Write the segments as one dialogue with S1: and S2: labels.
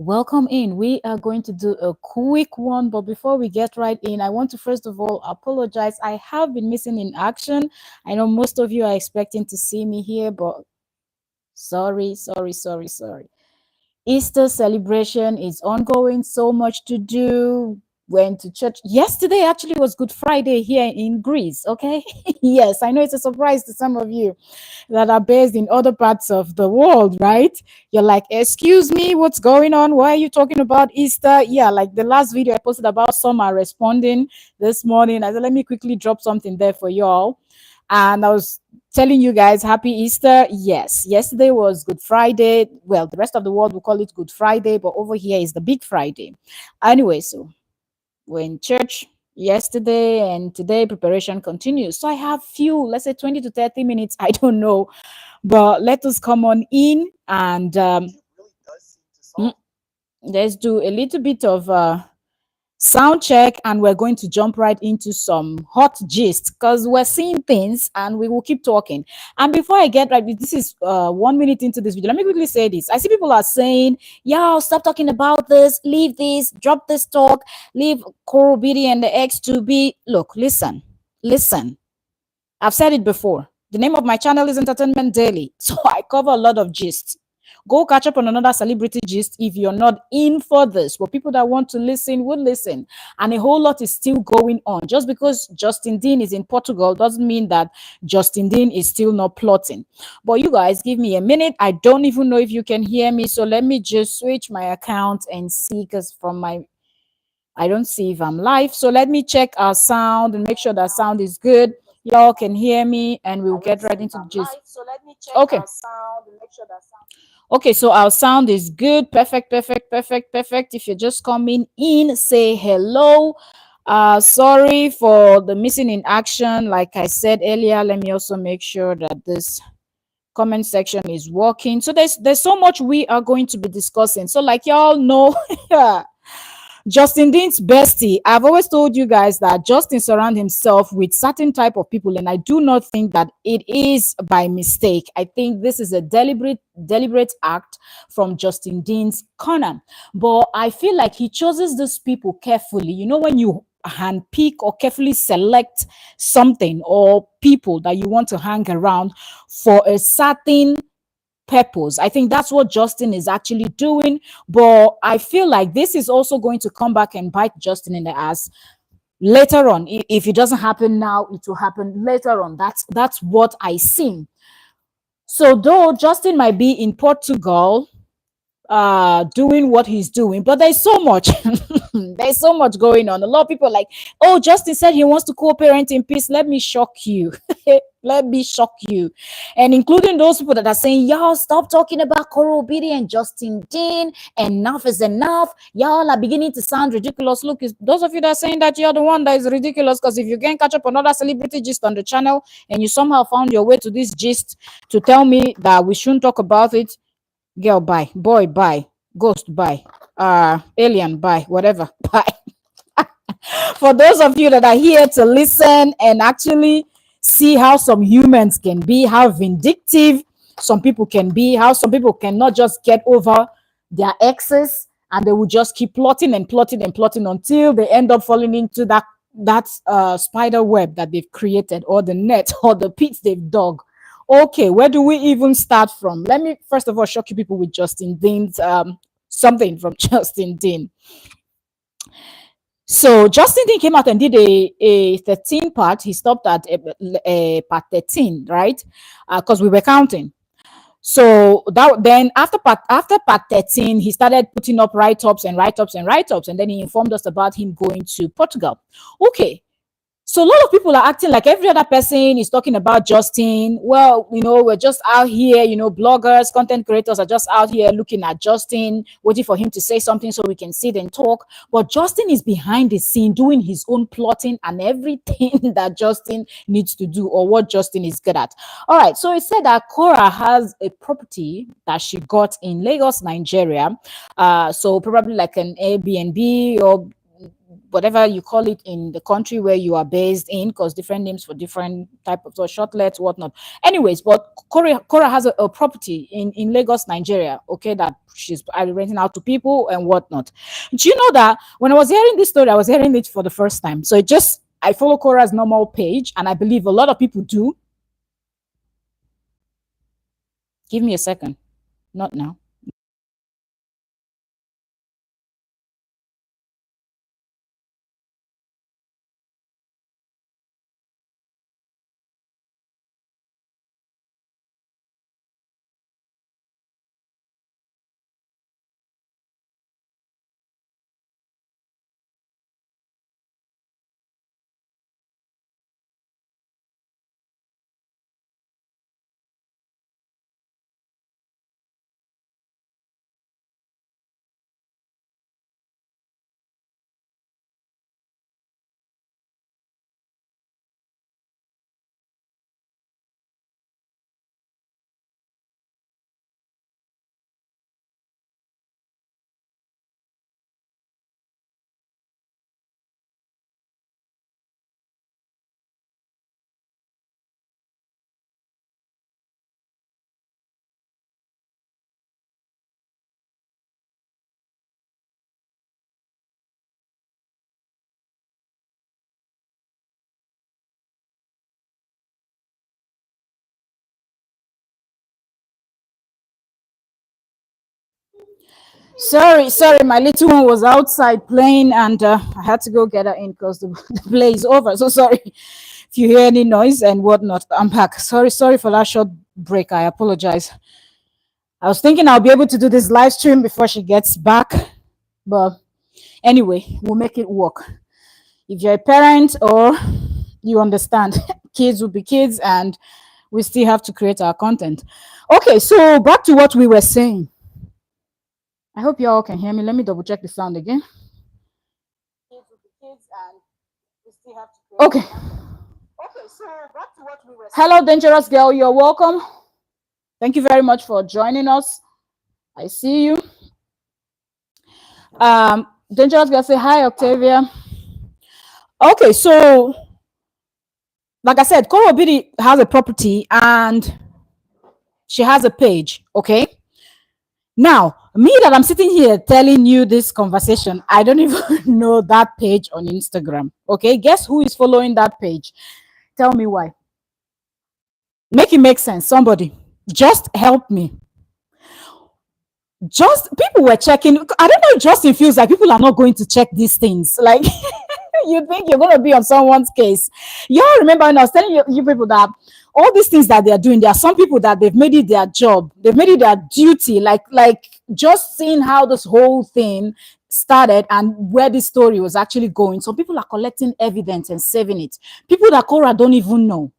S1: Welcome in. We are going to do a quick one, but before we get right in, I want to first of all apologize. I have been missing in action. I know most of you are expecting to see me here, but sorry. Easter celebration is ongoing, so much to do. Went to church yesterday. Actually was Good Friday here in Greece. Okay. Yes, I know it's a surprise to some of you that are based in other parts of the world, right? You're like, excuse me, what's going on? Why are you talking about Easter? Yeah, like the last video I posted about summer responding this morning. I said, let me quickly drop something there for y'all. And I was telling you guys happy Easter. Yes, yesterday was Good Friday. Well, the rest of the world will call it Good Friday, but over here is the Big Friday. Anyway, so we're in church yesterday and today preparation continues. So I have few, let's say 20 to 30 minutes. I don't know, but let us come on in and let's do a little bit of sound check, and we're going to jump right into some hot gist because we're seeing things and we will keep talking. And before I get right, this is 1 minute into this video, let me quickly say this. I see people are saying, yo, stop talking about this, leave this, drop this talk, leave Coral BD and the X2B. Look, listen, I've said it before. The name of my channel is Entertainment Daily, so I cover a lot of gist. Go catch up on another celebrity gist if you're not in for this. But people that want to listen will listen. And a whole lot is still going on. Just because Justin Dean is in Portugal doesn't mean that Justin Dean is still not plotting. But you guys, give me a minute. I don't even know if you can hear me. So let me just switch my account and see, because from my I don't see if I'm live. So let me check our sound and make sure that sound is good. Y'all can hear me, and we'll get right into the gist. Okay. Okay, so our sound is good. Perfect. If you're just coming in, say hello. Sorry for the missing in action. Like I said earlier, let me also make sure that this comment section is working. So there's so much we are going to be discussing. So like y'all know, Justin Dean's bestie. I've always told you guys that Justin surrounds himself with certain type of people, and I do not think that it is by mistake. I think this is a deliberate act from Justin Dean's corner. But I feel like he chooses these people carefully. You know, when you handpick or carefully select something or people that you want to hang around for a certain purpose. I think that's what Justin is actually doing. But I feel like this is also going to come back and bite Justin in the ass later on. If it doesn't happen now, it will happen later on. That's what I see. So though Justin might be in Portugal doing what he's doing, but there's so much there's so much going on. A lot of people are like, oh, Justin said he wants to co-parent in peace. Let me shock you. Let me shock you. And including those people that are saying, y'all stop talking about Coral Biddy and Justin Dean, enough is enough. Y'all are beginning to sound ridiculous. Look, those of you that are saying that, you're the one that is ridiculous, because if you can catch up another celebrity gist on the channel and you somehow found your way to this gist to tell me that we shouldn't talk about it, girl, bye. Boy, bye. Ghost, bye. Alien, bye. Whatever, bye. For those of you that are here to listen and actually see how some humans can be, how vindictive some people can be, how some people cannot just get over their exes, and they will just keep plotting and plotting and plotting until they end up falling into that spider web that they've created, or the net, or the pit they've dug. Okay, where do we even start from? Let me first of all shock you people with Justin Dean's something from Justin Dean. So Justin Dean came out and did a 13 part. He stopped at a part 13, right? Because we were counting. So that then after part 13, he started putting up write-ups, and then he informed us about him going to Portugal. Okay. So a lot of people are acting like every other person is talking about Justin. Well, we're just out here, bloggers, content creators are just out here looking at Justin, waiting for him to say something so we can sit and talk. But Justin is behind the scene doing his own plotting and everything that Justin needs to do, or what Justin is good at. All right. So it said that Korra has a property that she got in Lagos, Nigeria. So probably like an Airbnb or whatever you call it in the country where you are based in, because different names for different type of so shortlets, whatnot. Anyways, but Korra has a property in Lagos, Nigeria. Okay, that she's renting out to people and whatnot. Do you know that when I was hearing this story, I was hearing it for the first time. So it just I follow Korra's normal page, and I believe a lot of people do. Give me a second. Not now. Sorry, my little one was outside playing, and I had to go get her in because the, the play is over. So sorry if you hear any noise and whatnot. I'm back. Sorry for that short break. I apologize. I was thinking I'll be able to do this live stream before she gets back, but anyway, we'll make it work. If you're a parent or you understand, kids will be kids, and we still have to create our content. Okay, so back to what we were saying. I hope you all can hear me. Let me double check the sound again. Okay. So back to what we were saying. Hello, dangerous girl. You're welcome. Thank you very much for joining us. I see you. Dangerous girl, say hi, Octavia. Okay, so like I said, Koro Bidi has a property and she has a page. Okay. Now, me that I'm sitting here telling you this conversation, I don't even know that page on Instagram. Okay, guess who is following that page? Tell me why. Make it make sense. Somebody, just help me. Just people were checking. I don't know. It just feels like people are not going to check these things. Like you think you're going to be on someone's case. You all remember when I was telling you people that all these things that they are doing, there are some people that they've made it their job, they've made it their duty. Like just seeing how this whole thing started and where this story was actually going. Some people are collecting evidence and saving it. People that Korra don't even know.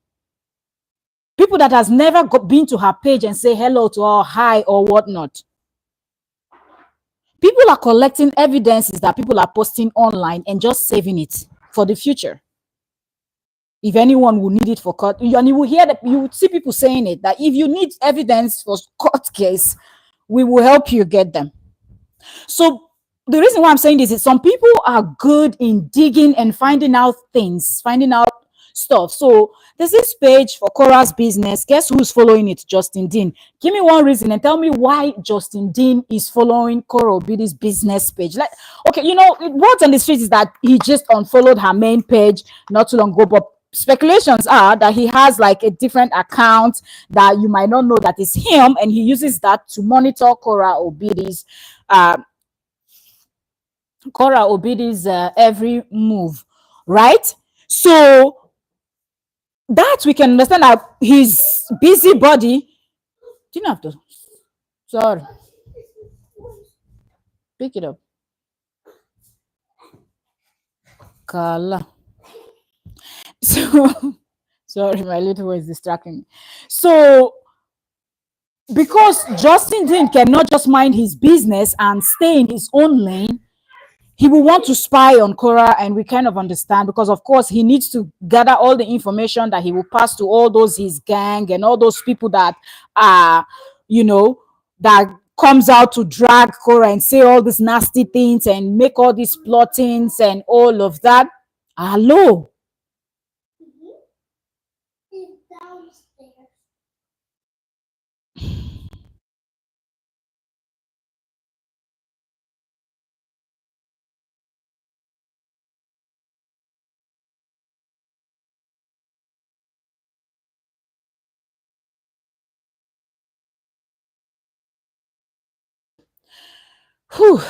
S1: People that has never been to her page and say hello to her, hi or whatnot. People are collecting evidences that people are posting online and just saving it for the future. If anyone will need it for court, and you will hear that, you would see people saying it, that if you need evidence for court case, we will help you get them. So the reason why I'm saying this is some people are good in digging and finding out things, finding out stuff. So there's this page for Korra's business. Guess who's following it? Justin Dean. Give me one reason and tell me why Justin Dean is following Korra Obidi's business page. Like, okay, you know, what's on the street is that he just unfollowed her main page not too long ago, but speculations are that he has like a different account that you might not know that is him, and he uses that to monitor Korra Obidi's every move, right? So that we can understand that his busybody. Do you have to? Sorry, pick it up. Kala. So sorry, my little one is distracting me. So because Justin Dean cannot just mind his business and stay in his own lane, he will want to spy on Korra, and we kind of understand, because of course he needs to gather all the information that he will pass to all those his gang and all those people that are, you know, that comes out to drag Korra and say all these nasty things and make all these plottings and all of that. Hello. Whew.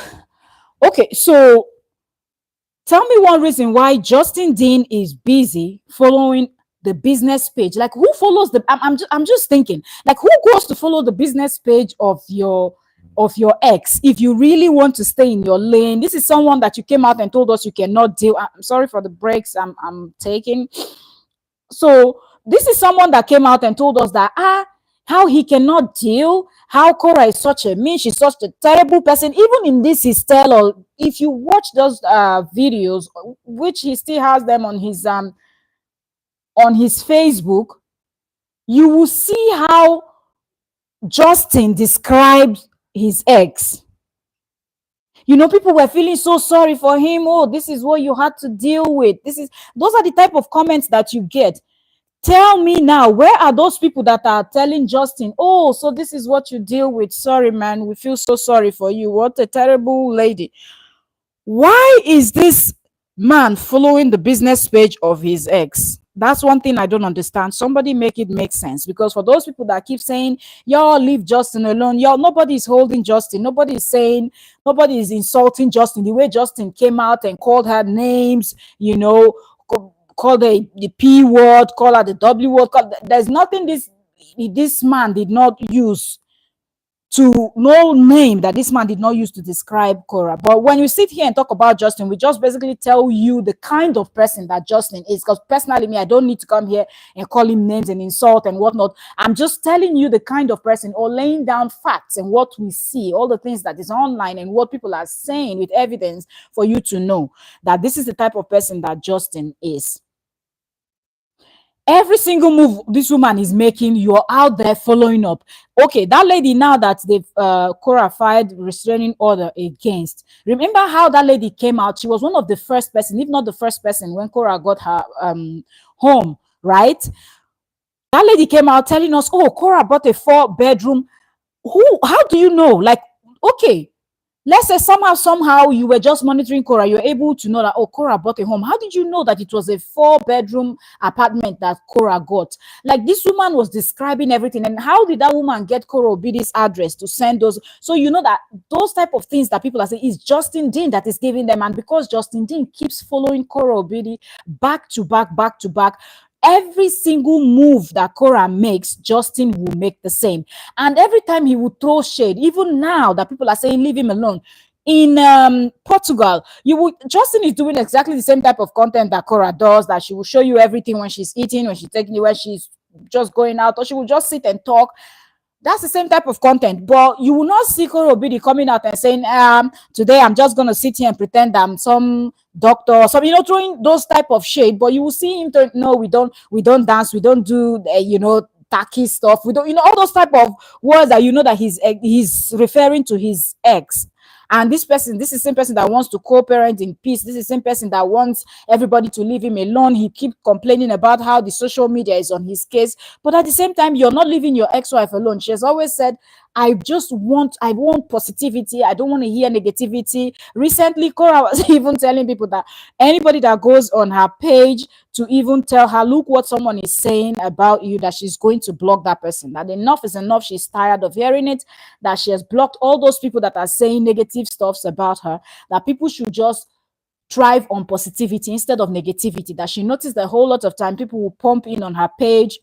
S1: Okay, so tell me one reason why Justin Dean is busy following the business page. Like, who follows the? I'm just thinking. Like, who goes to follow the business page of your ex if you really want to stay in your lane? This is someone that you came out and told us you cannot deal. I'm sorry for the breaks I'm taking. So this is someone that came out and told us that how he cannot deal, how Korra is such a mean, she's such a terrible person. Even in this his tell, or if you watch those videos, which he still has them on his Facebook, you will see how Justin describes his ex. You know, people were feeling so sorry for him. Oh, this is what you had to deal with. Those are the type of comments that you get. Tell me now, where are those people that are telling Justin, oh, so this is what you deal with? Sorry, man, we feel so sorry for you. What a terrible lady. Why is this man following the business page of his ex? That's one thing I don't understand. Somebody make it make sense. Because for those people that keep saying, y'all leave Justin alone, y'all, nobody is holding Justin. Nobody is insulting Justin. The way Justin came out and called her names, you know, call the P word, call her the W word. There's nothing this man did not use to no name that this man did not use to describe Korra. But when you sit here and talk about Justin, we just basically tell you the kind of person that Justin is. Because personally, me, I don't need to come here and call him names and insult and whatnot. I'm just telling you the kind of person, or laying down facts and what we see, all the things that is online and what people are saying with evidence for you to know that this is the type of person that Justin is. Every single move this woman is making, you're out there following up. Okay, that lady, now that they've Korra fired restraining order against, remember how that lady came out? She was one of the first person, if not the first person, when Korra got her home, right? That lady came out telling us, oh, Korra bought a 4-bedroom. How do you know? Like, okay, let's say somehow you were just monitoring Korra, you're able to know that, oh, Korra bought a home. How did you know that it was a 4-bedroom apartment that Korra got? Like, this woman was describing everything. And how did that woman get Korra Obidi's address to send those? So you know that those type of things that people are saying is Justin Dean that is giving them. And because Justin Dean keeps following Korra Obidi back to back, every single move that Korra makes, Justin will make the same. And every time he will throw shade, even now that people are saying leave him alone. In Portugal, Justin is doing exactly the same type of content that Korra does, that she will show you everything when she's eating, when she's taking it, when she's just going out, or she will just sit and talk. That's the same type of content, but you will not see Korra Obidi coming out and saying, today I'm just going to sit here and pretend I'm some doctor or something, throwing those type of shade. But you will see him no, we don't dance, we don't do, tacky stuff. We don't, all those type of words that that he's referring to his ex. And this is the same person that wants to co-parent in peace. This is the same person that wants everybody to leave him alone. He keeps complaining about how the social media is on his case. But at the same time, you're not leaving your ex-wife alone. She has always said, I want positivity. I don't want to hear negativity. Recently, Korra was even telling people that anybody that goes on her page to even tell her, look what someone is saying about you, that she's going to block that person. That enough is enough. She's tired of hearing it. That she has blocked all those people that are saying negative stuffs about her. That people should just thrive on positivity instead of negativity. That she noticed that a whole lot of time people will pump in on her page,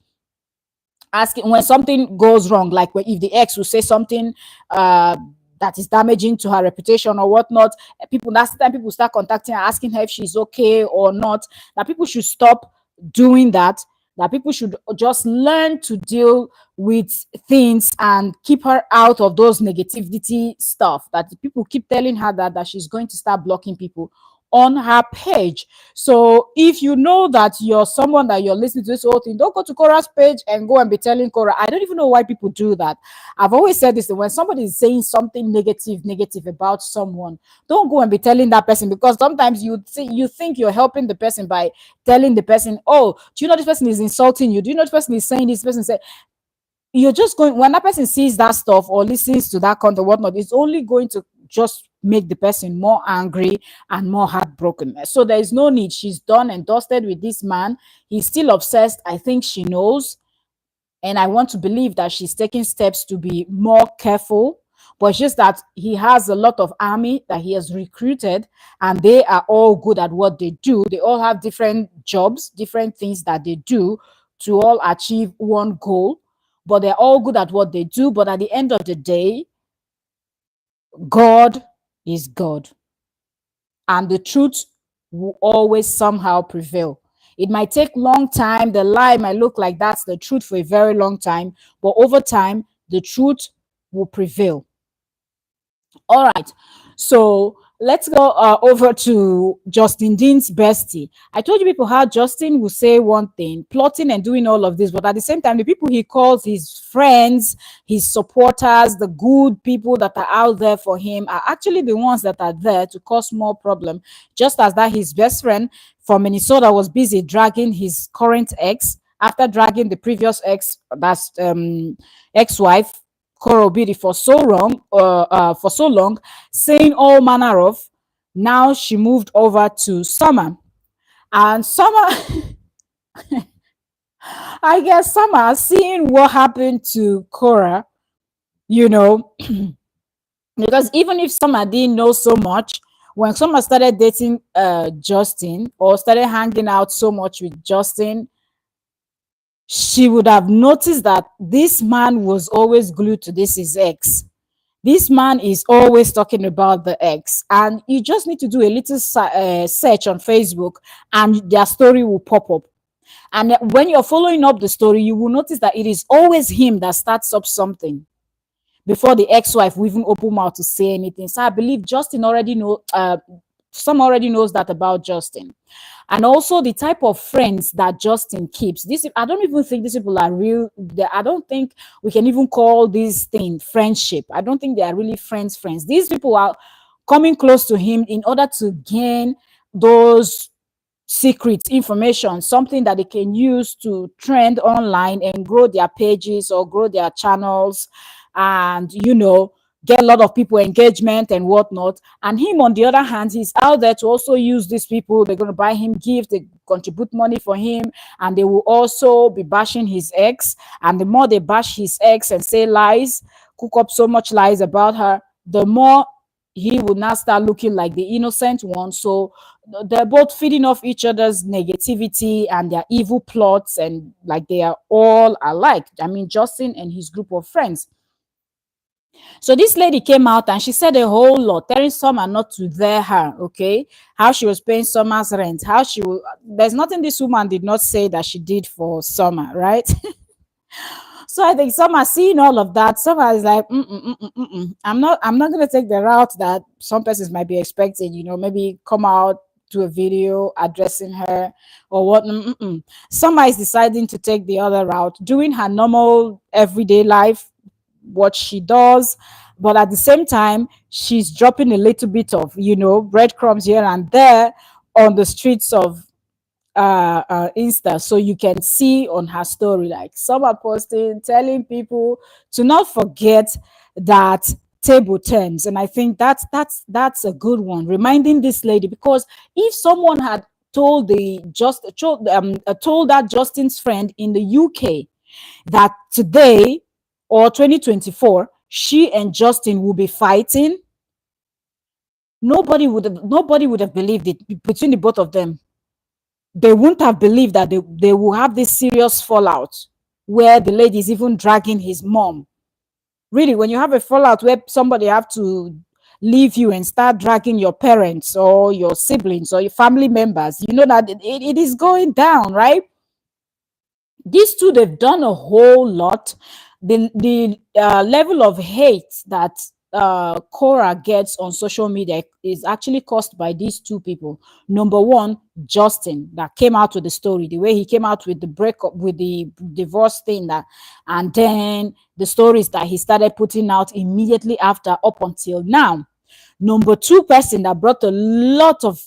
S1: asking when something goes wrong, like if the ex will say something that is damaging to her reputation or whatnot, that's the time people start contacting her, asking her if she's okay or not. That people should stop doing that. That people should just learn to deal with things and keep her out of those negativity stuff. That people keep telling her that she's going to start blocking people. on her page. So if you know that you're someone that you're listening to this whole thing, don't go to Korra's page and go and be telling Korra. I don't even know why people do that. I've always said this, that when somebody is saying something negative about someone, don't go and be telling that person, because sometimes you think you're helping the person by telling the person, oh, do you know this person is insulting you? Do you know this person is saying this? Person said, you're just going, when that person sees that stuff or listens to that content, whatnot, it's only going to just make the person more angry and more heartbroken. So there is no need. She's done and dusted with this man. He's still obsessed. I think she knows. And I want to believe that she's taking steps to be more careful. But it's just that he has a lot of army that he has recruited, and they are all good at what they do. They all have different jobs, different things that they do to all achieve one goal. But they're all good at what they do. But at the end of the day, God is God. And the truth will always somehow prevail. It might take long time. The lie might look like that's the truth for a very long time. But over time, the truth will prevail. All right. So let's go over to Justin Dean's bestie. I told you people how Justin will say one thing, plotting and doing all of this, but at the same time, the people he calls his friends, his supporters, the good people that are out there for him are actually the ones that are there to cause more problem. Just as that his best friend from Minnesota was busy dragging his current ex after dragging the previous ex, that's ex-wife, Coral Beauty, for so long, saying all manner of. Now she moved over to Summer, and Summer, I guess Summer, seeing what happened to Cora, you know, because even if Summer didn't know so much, when Summer started dating Justin, or started hanging out so much with Justin, she would have noticed that this man was always glued to this his ex. This man is always talking about the ex, and you just need to do a little search on Facebook, and their story will pop up. And when you're following up the story, you will notice that it is always him that starts up something before the ex-wife will even open mouth to say anything. So I believe Justin already know. Some already knows that about Justin. And also the type of friends that Justin keeps. This, I don't even think these people are real. I don't think we can even call this thing friendship. I don't think they are really friends. These people are coming close to him in order to gain those secret information, something that they can use to trend online and grow their pages or grow their channels, and get a lot of people engagement and whatnot. And him, on the other hand, he's out there to also use these people. They're going to buy him gifts, they contribute money for him, and they will also be bashing his ex. And the more they bash his ex and say lies, cook up so much lies about her, the more he will now start looking like the innocent one. So they're both feeding off each other's negativity and their evil plots, and like they are all alike. I mean, Justin and his group of friends. So this lady came out and she said a whole lot, telling Summer not to dare her, okay? How she was paying Summer's rent, how she will, there's nothing this woman did not say that she did for Summer, right? So I think Summer, seeing all of that, Summer is like, I'm not going to take the route that some persons might be expecting, maybe come out to a video addressing her or what. Summer is deciding to take the other route, doing her normal everyday life, what she does, but at the same time she's dropping a little bit of breadcrumbs here and there on the streets of Insta, so you can see on her story, like some are posting, telling people to not forget that table turns. And I think that's a good one, reminding this lady, because if someone had told told that Justin's friend in the UK that today or 2024 she and Justin will be fighting, nobody would have believed it. Between the both of them, they wouldn't have believed that they will have this serious fallout where the lady is even dragging his mom. Really, when you have a fallout where somebody have to leave you and start dragging your parents or your siblings or your family members, you know that it is going down, right? These two, they've done a whole lot. The level of hate that Korra gets on social media is actually caused by these two people. Number one, Justin, that came out with the story, the way he came out with the breakup, with the divorce thing, that, and then the stories that he started putting out immediately after up until now. Number two person that brought a lot of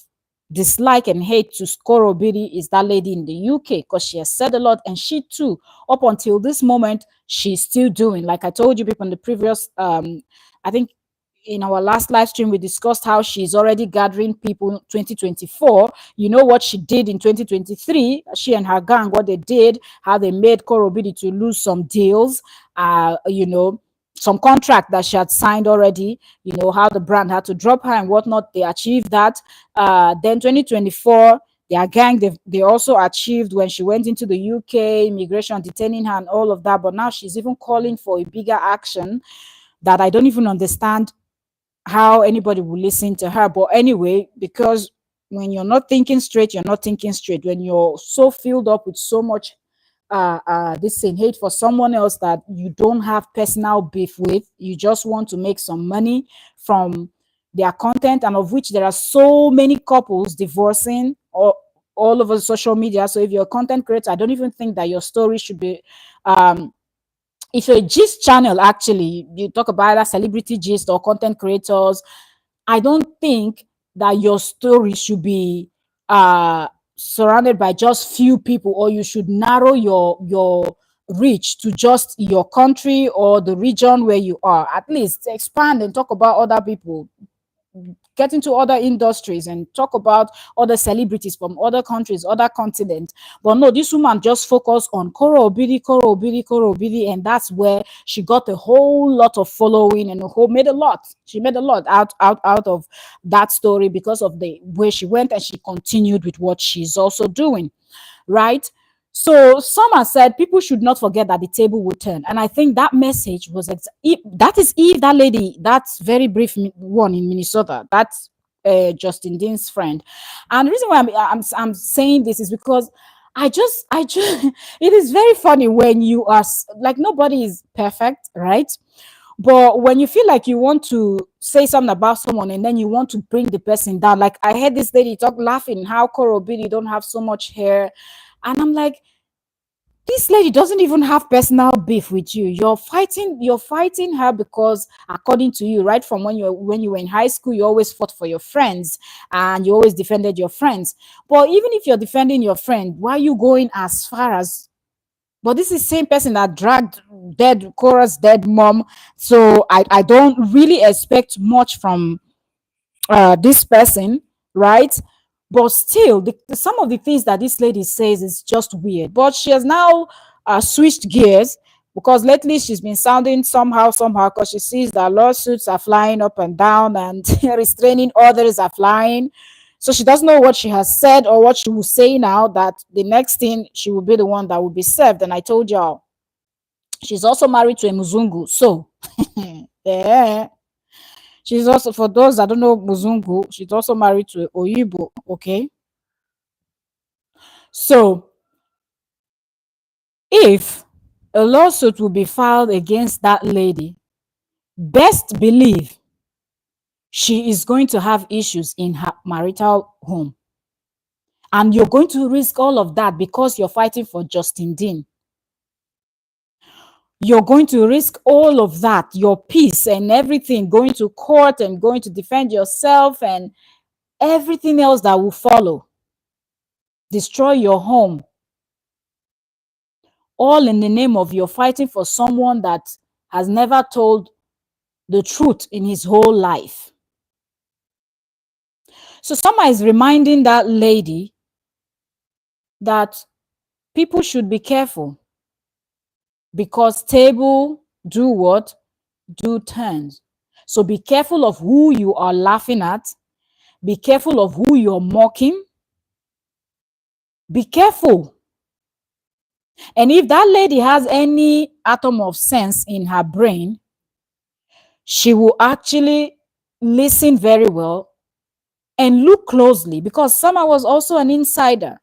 S1: dislike and hate to Skoro Bidi is that lady in the UK, because she has said a lot, and she too, up until this moment, she's still doing. Like I told you people in the previous, I think in our last live stream, we discussed how she's already gathering people in 2024. You know what she did in 2023, she and her gang, what they did, how they made Korobidi to lose some deals, some contract that she had signed already, how the brand had to drop her and whatnot. They achieved that. Then 2024, their gang, they also achieved when she went into the UK, immigration detaining her and all of that. But now she's even calling for a bigger action that I don't even understand how anybody will listen to her. But anyway, because when you're not thinking straight, you're not thinking straight. When you're so filled up with so much this thing, hate for someone else that you don't have personal beef with, you just want to make some money from their content, and of which there are so many couples divorcing all over social media. So if you're a content creator, I don't even think that your story should be if you're a gist channel, actually, you talk about either celebrity gist or content creators, I don't think that your story should be surrounded by just few people, or you should narrow your reach to just your country or the region where you are. At least expand and talk about other people, get into other industries and talk about other celebrities from other countries, other continents. But no, this woman just focused on Koro Obidi, Koro Obidi, Koro Obidi, and that's where she got a whole lot of following and made a lot. She made a lot out of that story because of the way she went, and she continued with what she's also doing, right? So some have said people should not forget that the table will turn, and I think that message was that is if that lady, that's very brief one in Minnesota, that's Justin Dean's friend. And the reason why I'm saying this is because I just it is very funny when you are like, nobody is perfect, right? But when you feel like you want to say something about someone and then you want to bring the person down, like I heard this lady talk laughing how Korobidi don't have so much hair, and I'm like, this lady doesn't even have personal beef with you. You're fighting her because, according to you, right from when you were in high school, you always fought for your friends and you always defended your friends. But even if you're defending your friend, why are you going as far as, but this is the same person that dragged dead Cora's dead mom. So I don't really expect much from this person, right? But still, some of the things that this lady says is just weird. But she has now switched gears, because lately she's been sounding somehow, because she sees that lawsuits are flying up and down and restraining orders are flying. So she doesn't know what she has said or what she will say now, that the next thing she will be the one that will be served. And I told y'all, she's also married to a Muzungu. So, yeah. She's also, for those that don't know Muzungu, she's also married to Oyibo, okay? So, if a lawsuit will be filed against that lady, best believe she is going to have issues in her marital home. And you're going to risk all of that because you're fighting for Justin Dean. You're going to risk all of that, your peace and everything, going to court and going to defend yourself and everything else that will follow. Destroy your home. All in the name of you're fighting for someone that has never told the truth in his whole life. So someone is reminding that lady that people should be careful, because table do what? Do turns. So be careful of who you are laughing at. Be careful of who you're mocking. Be careful. And if that lady has any atom of sense in her brain, she will actually listen very well and look closely, because Sama was also an insider.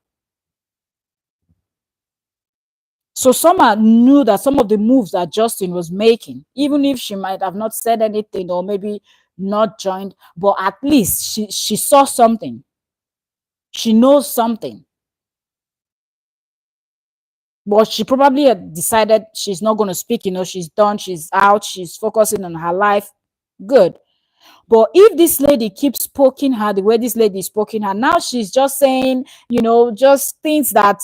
S1: So Summer knew that some of the moves that Justin was making, even if she might have not said anything or maybe not joined, but at least she saw something. She knows something. But she probably had decided she's not going to speak, she's done, she's out, she's focusing on her life. Good. But if this lady keeps poking her the way this lady is poking her, now she's just saying, just things that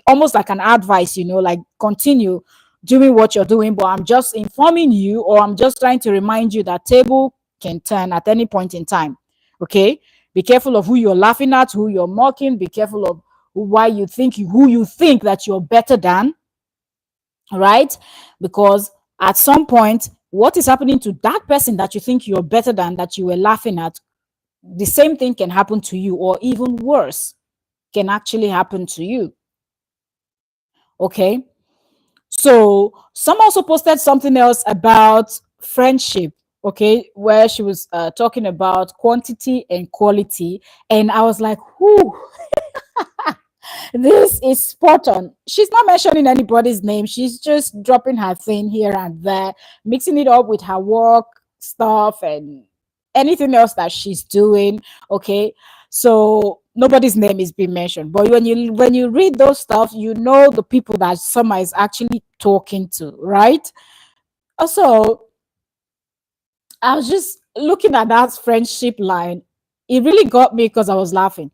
S1: almost like an advice, like continue doing what you're doing, but I'm just informing you, or I'm just trying to remind you that table can turn at any point in time. Okay? Be careful of who you're laughing at, who you're mocking. Be careful of who you think that you're better than, right? Because at some point, what is happening to that person that you think you're better than, that you were laughing at, the same thing can happen to you, or even worse can actually happen to you. Okay. So some also posted something else about friendship, okay, where she was talking about quantity and quality. And I was like, whoo, this is spot on. She's not mentioning anybody's name. She's just dropping her thing here and there, mixing it up with her work stuff and anything else that she's doing. Okay. So nobody's name is being mentioned. But when you read those stuff, you know the people that Summer is actually talking to, right? Also, I was just looking at that friendship line. It really got me because I was laughing.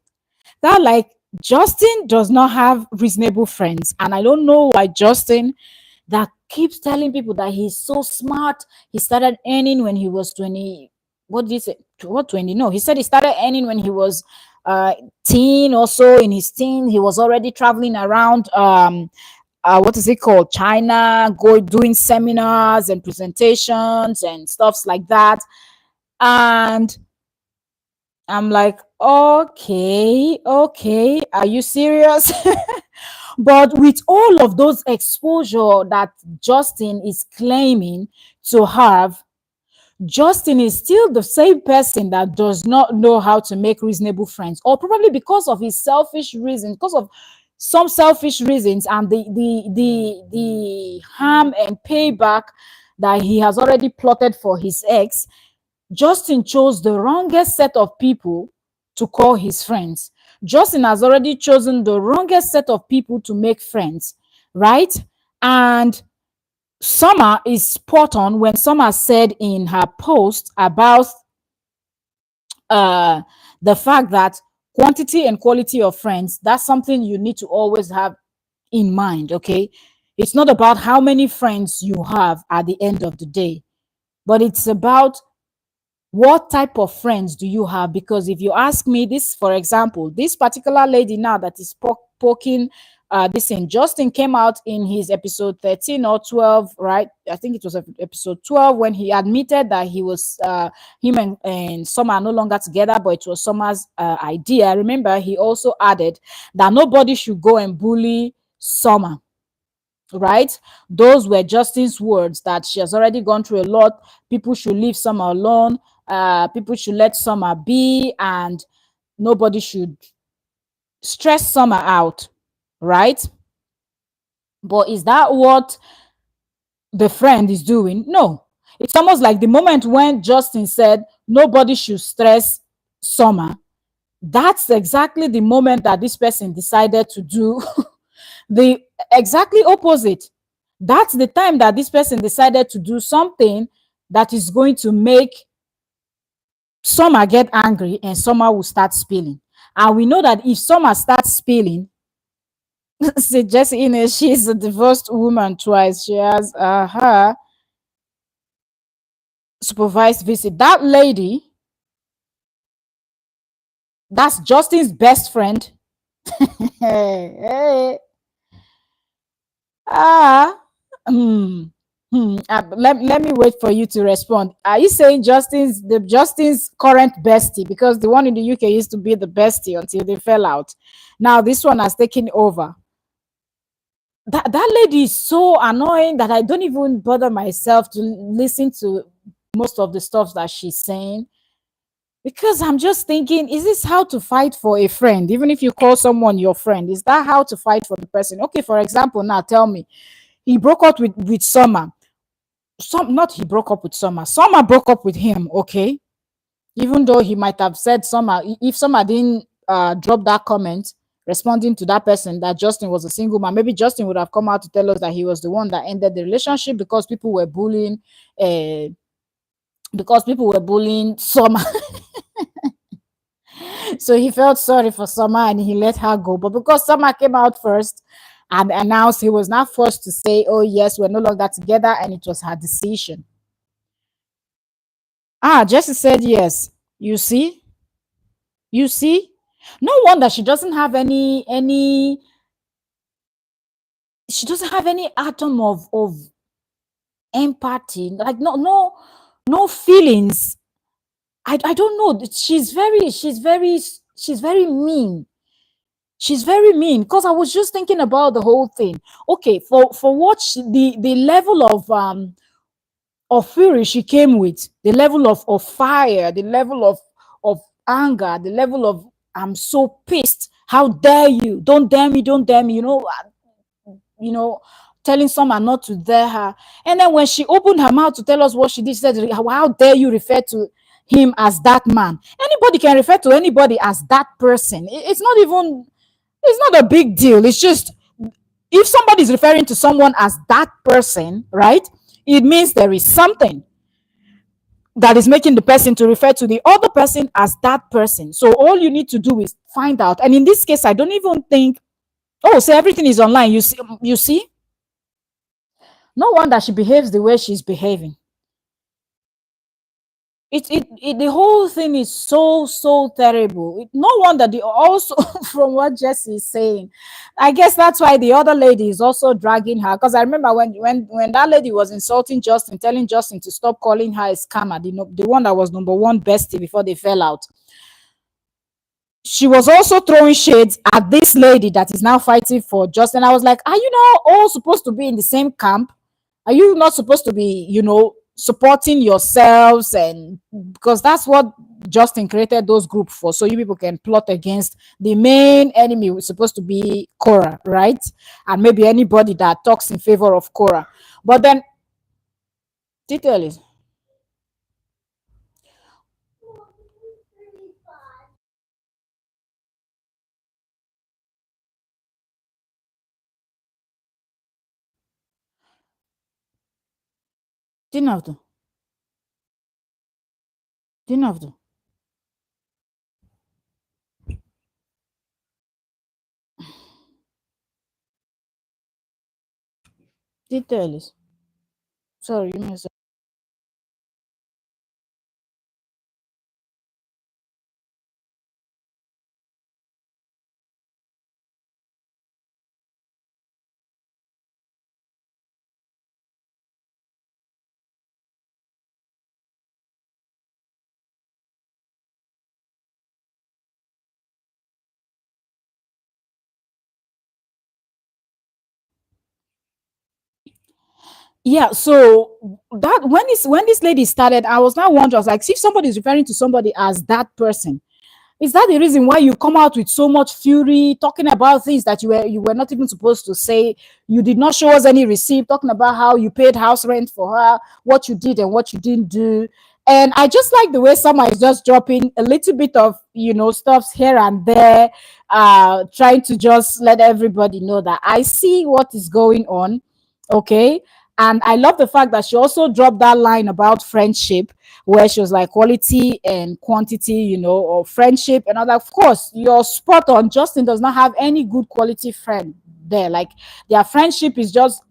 S1: That, like, Justin does not have reasonable friends, and I don't know why Justin, that keeps telling people that he's so smart. He started earning when he was 20. What did he say? What, 20? No, he said he started earning when he was teen or so. In his teen, he was already traveling around what is it called, China, doing seminars and presentations and stuffs like that. And I'm like, okay, are you serious? But with all of those exposure that Justin is claiming to have, Justin is still the same person that does not know how to make reasonable friends, or probably because of his selfish reasons, because of some selfish reasons, and the harm and payback that he has already plotted for his ex. Justin chose the wrongest set of people to call his friends. Justin has already chosen the wrongest set of people to make friends, right? And Summer is spot on when Summer said in her post about uh, the fact that quantity and quality of friends, that's something you need to always have in mind, okay? It's not about how many friends you have at the end of the day, but it's about what type of friends do you have. Because if you ask me, this, for example, this particular lady now that is poking this in, Justin came out in his episode 13 or 12, right? I think it was episode 12, when he admitted that he was him and Summer are no longer together, but it was Summer's idea. Remember, he also added that nobody should go and bully Summer, right? Those were Justin's words, that she has already gone through a lot. People should leave Summer alone. People should let Summer be, and nobody should stress Summer out, right? But is that what the friend is doing? No. It's almost like the moment when Justin said nobody should stress Summer, that's exactly the moment that this person decided to do the exactly opposite. That's the time that this person decided to do something that is going to make Summer get angry, and Summer will start spilling. And we know that if Summer starts spilling, see, Jessie Ines, she's a divorced woman twice. She has her supervised visit. That lady, that's Justin's best friend. Hey, ah, hmm. Let me wait for you to respond. Are you saying Justin's current bestie? Because the one in the UK used to be the bestie until they fell out. Now this one has taken over. That lady is so annoying that I don't even bother myself to listen to most of the stuff that she's saying. Because I'm just thinking, is this how to fight for a friend? Even if you call someone your friend, is that how to fight for the person? Okay, for example, now tell me, he broke up with Summer. Some not he broke up with Summer. Summer broke up with him. Okay, even though he might have said Summer, if Summer didn't drop that comment responding to that person that Justin was a single man, maybe Justin would have come out to tell us that he was the one that ended the relationship because people were bullying. Because people were bullying Summer. So he felt sorry for Summer and he let her go. But because Summer came out first and announced, he was not forced to say, oh, yes, we're no longer together, and it was her decision. Ah, Jessie said yes. You see? You see? No wonder she doesn't have any atom of empathy. Like no feelings. I don't know. She's very mean. She's very mean because I was just thinking about the whole thing. Okay, for what the level of fury she came with, the level of fire, the level of anger, the level of I'm so pissed. How dare you? Don't dare me. You know, telling someone not to dare her. And then when she opened her mouth to tell us what she did, she said, how dare you refer to him as that man? Anybody can refer to anybody as that person. It's not a big deal. It's just if somebody is referring to someone as that person, right? It means there is something that is making the person to refer to the other person as that person. So all you need to do is find out. And in this case, I don't even think, oh, so everything is online. You see? No wonder she behaves the way she's behaving. The whole thing is so terrible. No wonder the also from what Jesse is saying, I guess that's why the other lady is also dragging her. Because I remember when that lady was insulting Justin, telling Justin to stop calling her a scammer, the one that was number one bestie before they fell out. She was also throwing shades at this lady that is now fighting for Justin. I was like, are you not all supposed to be in the same camp? Are you not supposed to be, supporting yourselves? And because that's what Justin created those groups for, so you people can plot against the main enemy, was supposed to be Korra, right? And maybe anybody that talks in favor of Korra. But then, detail is didn't have to, didn't have to. Detail is sorry, you must. Yeah, so that when this lady started, I was now wondering, I was like, see, if somebody is referring to somebody as that person, is that the reason why you come out with so much fury, talking about things that you were not even supposed to say? You did not show us any receipt, talking about how you paid house rent for her, what you did and what you didn't do. And I just like the way Summer is just dropping a little bit of stuffs here and there, trying to just let everybody know that I see what is going on. Okay. And I love the fact that she also dropped that line about friendship, where she was like quality and quantity, or friendship. And other, of course, you're spot on. Justin does not have any good quality friend there. Like their friendship is just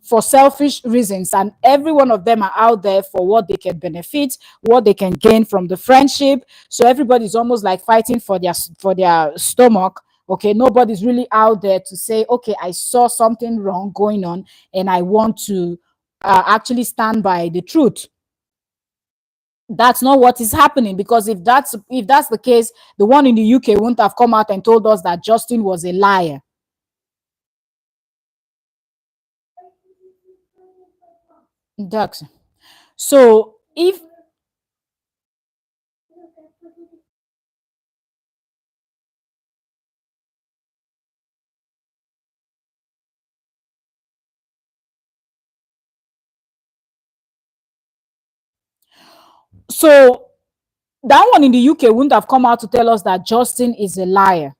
S1: for selfish reasons, and every one of them are out there for what they can benefit, what they can gain from the friendship. So everybody's almost like fighting for their stomach. Okay, nobody's really out there to say, okay, I saw something wrong going on and I want to actually stand by the truth. That's not what is happening, because if that's the case, the one in the UK wouldn't have come out and told us that Justin was a liar. Ducks. So if So that one in the UK wouldn't have come out to tell us that Justin is a liar,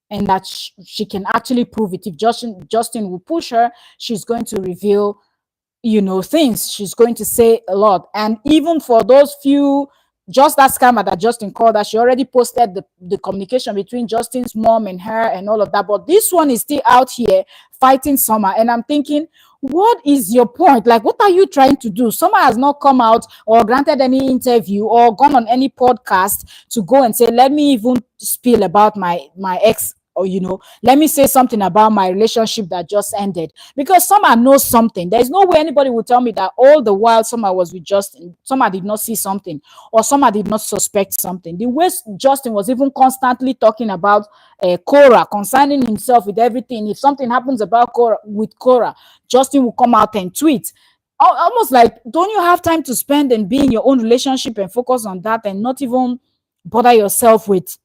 S1: and that she can actually prove it. If Justin will push her, she's going to reveal, things. She's going to say a lot. And even for those few, just that scammer that Justin called her, she already posted the communication between Justin's mom and her and all of that. But this one is still out here fighting Summer. And I'm thinking, what is your point? Like, what are you trying to do? Summer has not come out or granted any interview or gone on any podcast to go and say, let me even spill about my ex, or let me say something about my relationship that just ended, because Summer knows something. There's no way anybody will tell me that all the while Summer was with Justin, Summer did not see something, or Summer did not suspect something. The way Justin was even constantly talking about Korra, concerning himself with everything. If something happens about Korra, Justin will come out and tweet. Almost like, don't you have time to spend and be in your own relationship and focus on that, and not even bother yourself with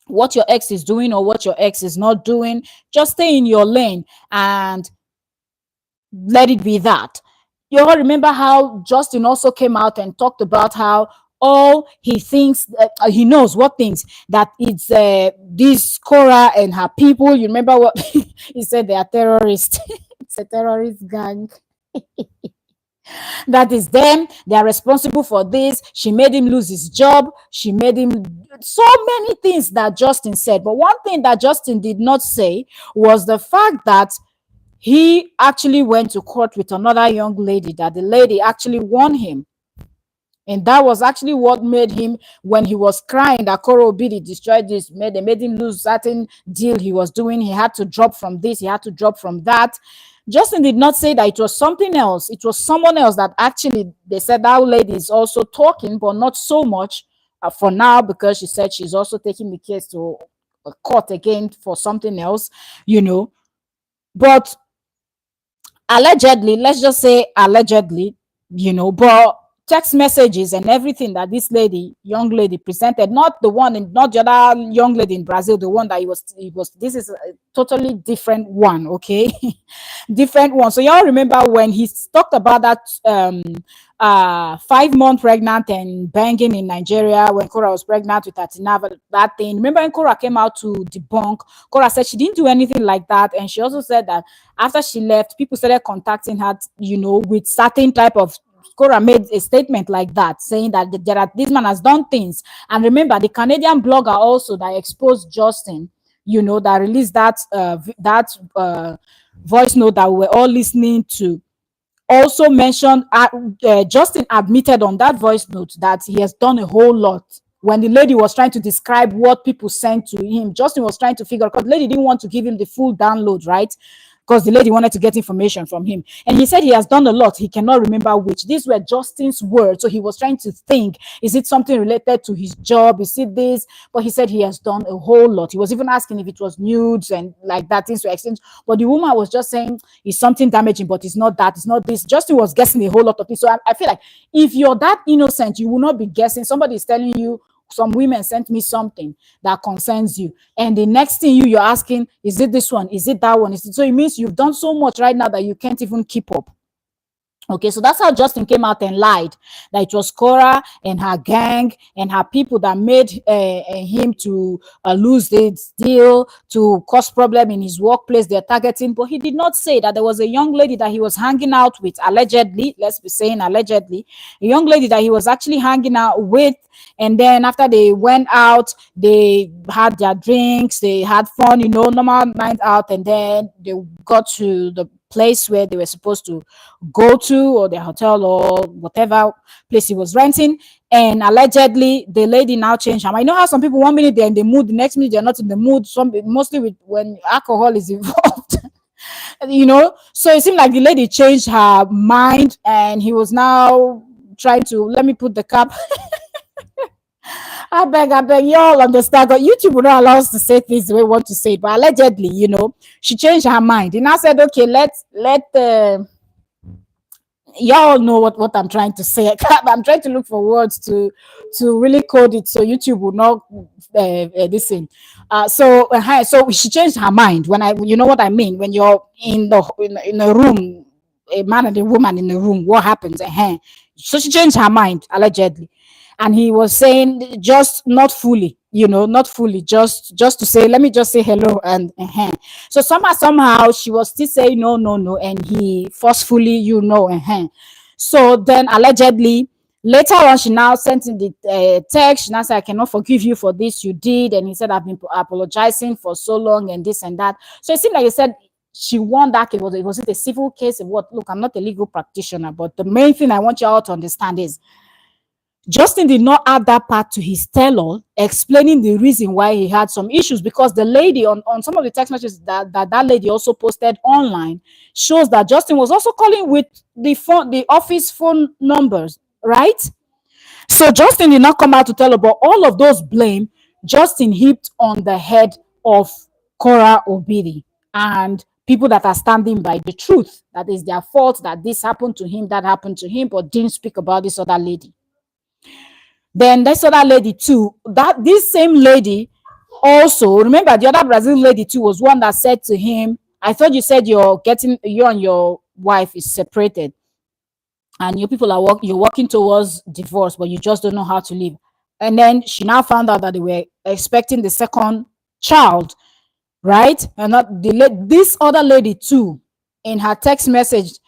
S1: what your ex is doing or what your ex is not doing? Just stay in your lane and let it be that. You all remember how Justin also came out and talked about how he thinks, he knows what things, that it's this Korra and her people. You remember what he said? They are terrorists. It's a terrorist gang. That is them. They are responsible for this. She made him lose his job. She made him so many things that Justin said. But one thing that Justin did not say was the fact that he actually went to court with another young lady, that the lady actually won him. And that was actually what made him, when he was crying that Koro Obidi destroyed this, they made him lose certain deal he was doing. He had to drop from this, he had to drop from that. Justin did not say that it was something else. It was someone else that actually, they said that lady is also talking, but not so much for now, because she said she's also taking the case to court again for something else, But allegedly, let's just say allegedly, but text messages and everything that this young lady presented, not the other young lady in Brazil, the one that he was, this is a totally different one, okay? Different one. So y'all remember when he talked about that 5-month pregnant and banging in Nigeria, when Korra was pregnant with Atinava, that thing. Remember when Korra came out to debunk? Korra said she didn't do anything like that, and she also said that after she left, people started contacting her, with certain type of. Korra made a statement like that, saying that this man has done things. And remember, the Canadian blogger also that exposed Justin, that released that voice note that we were all listening to, also mentioned Justin admitted on that voice note that he has done a whole lot. When the lady was trying to describe what people sent to him, Justin was trying to figure out, because the lady didn't want to give him the full download, right? Because the lady wanted to get information from him. And he said he has done a lot. He cannot remember which. These were Justin's words. So he was trying to think, is it something related to his job? Is it this? But he said he has done a whole lot. He was even asking if it was nudes and like that, things were exchanged. But the woman was just saying, it's something damaging, but it's not that, it's not this. Justin was guessing a whole lot of things. So I feel like if you're that innocent, you will not be guessing. Somebody is telling you, some women sent me something that concerns you, and the next thing you're asking, is it this one, is it that one, so it means you've done so much right now that you can't even keep up. Okay, so that's how Justin came out and lied that it was Korra and her gang and her people that made him to lose this deal, to cause problem in his workplace. They're targeting, but he did not say that there was a young lady that he was hanging out with, allegedly. Let's be saying allegedly, a young lady that he was actually hanging out with. And then after they went out, they had their drinks, they had fun, normal night out, and then they got to the place where they were supposed to go to, or the hotel, or whatever place he was renting. And allegedly the lady now changed her mind. How some people 1 minute they're in the mood, the next minute they're not in the mood, mostly when alcohol is involved. So it seemed like the lady changed her mind, and he was now trying to, let me put the cap. I beg, y'all understand that YouTube will not allow us to say things the way we want to say it, but allegedly, she changed her mind. And I said, okay, let y'all know what I'm trying to say. I'm trying to look for words to really code it so YouTube will not listen. So she changed her mind. When you know what I mean, when you're in a room, a man and a woman in the room, what happens? So she changed her mind, allegedly. and he was saying just not fully, not fully, just to say, let me just say hello, and so somehow she was still saying no, no, no, and he forcefully, so then allegedly later on she now sent in the text. She now said, I cannot forgive you for this you did, and he said, I've been apologizing for so long and this and that. So it seemed like he said she won that case. Was it a civil case? What? Look, I'm not a legal practitioner, but the main thing I want you all to understand is Justin did not add that part to his tell-all, explaining the reason why he had some issues, because the lady on some of the text messages that lady also posted online shows that Justin was also calling with the office phone numbers, right? So Justin did not come out to tell her, but all of those blame Justin heaped on the head of Korra Obidi and people that are standing by the truth, that is their fault, that this happened to him, that happened to him, but didn't speak about this other lady. Then this other lady too, that this same lady also, remember the other Brazilian lady too was one that said to him, I thought you said you and your wife is separated and your people are you're working towards divorce, but you just don't know how to live. And then she now found out that they were expecting the second child, right? And not this other lady too, in her text message,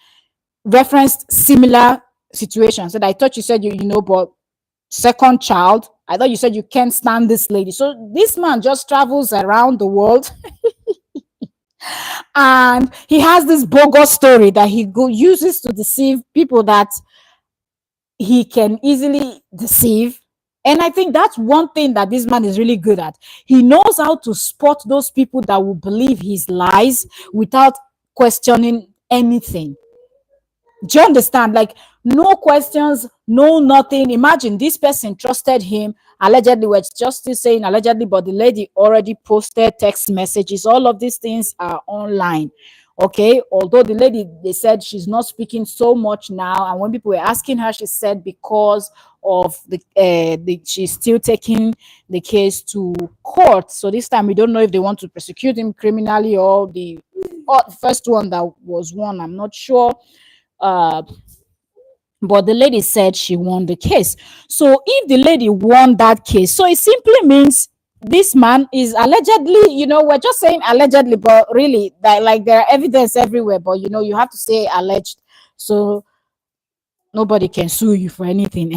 S1: referenced similar situations. Said, I thought you said but second child. I thought you said you can't stand this lady. So this man just travels around the world and he has this bogus story that he uses to deceive people that he can easily deceive. And I think that's one thing that this man is really good at. He knows how to spot those people that will believe his lies without questioning anything. Do you understand? Like, no questions, no nothing. Imagine this person trusted him. Allegedly, we're just still saying allegedly, but the lady already posted text messages. All of these things are online. Okay, although the lady, they said she's not speaking so much now, and when people were asking her, she said because of the she's still taking the case to court. So this time we don't know if they want to prosecute him criminally or the first one that was won. I'm not sure. But the lady said she won the case. So if the lady won that case, so it simply means this man is allegedly, we're just saying allegedly, but really that, like, there are evidence everywhere, but you have to say alleged, so nobody can sue you for anything.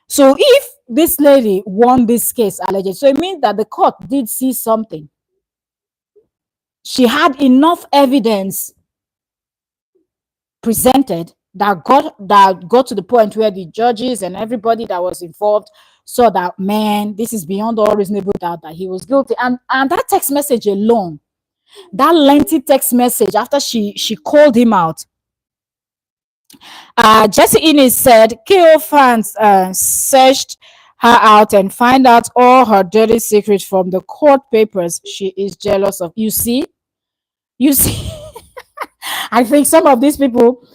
S1: So if this lady won this case alleged, so it means that the court did see something. She had enough evidence presented that got to the point where the judges and everybody that was involved saw that, man, this is beyond all reasonable doubt that he was guilty. And that text message alone, that lengthy text message after she called him out, Jesse Innes said KO fans searched her out and find out all her dirty secrets from the court papers she is jealous of. You see I think some of these people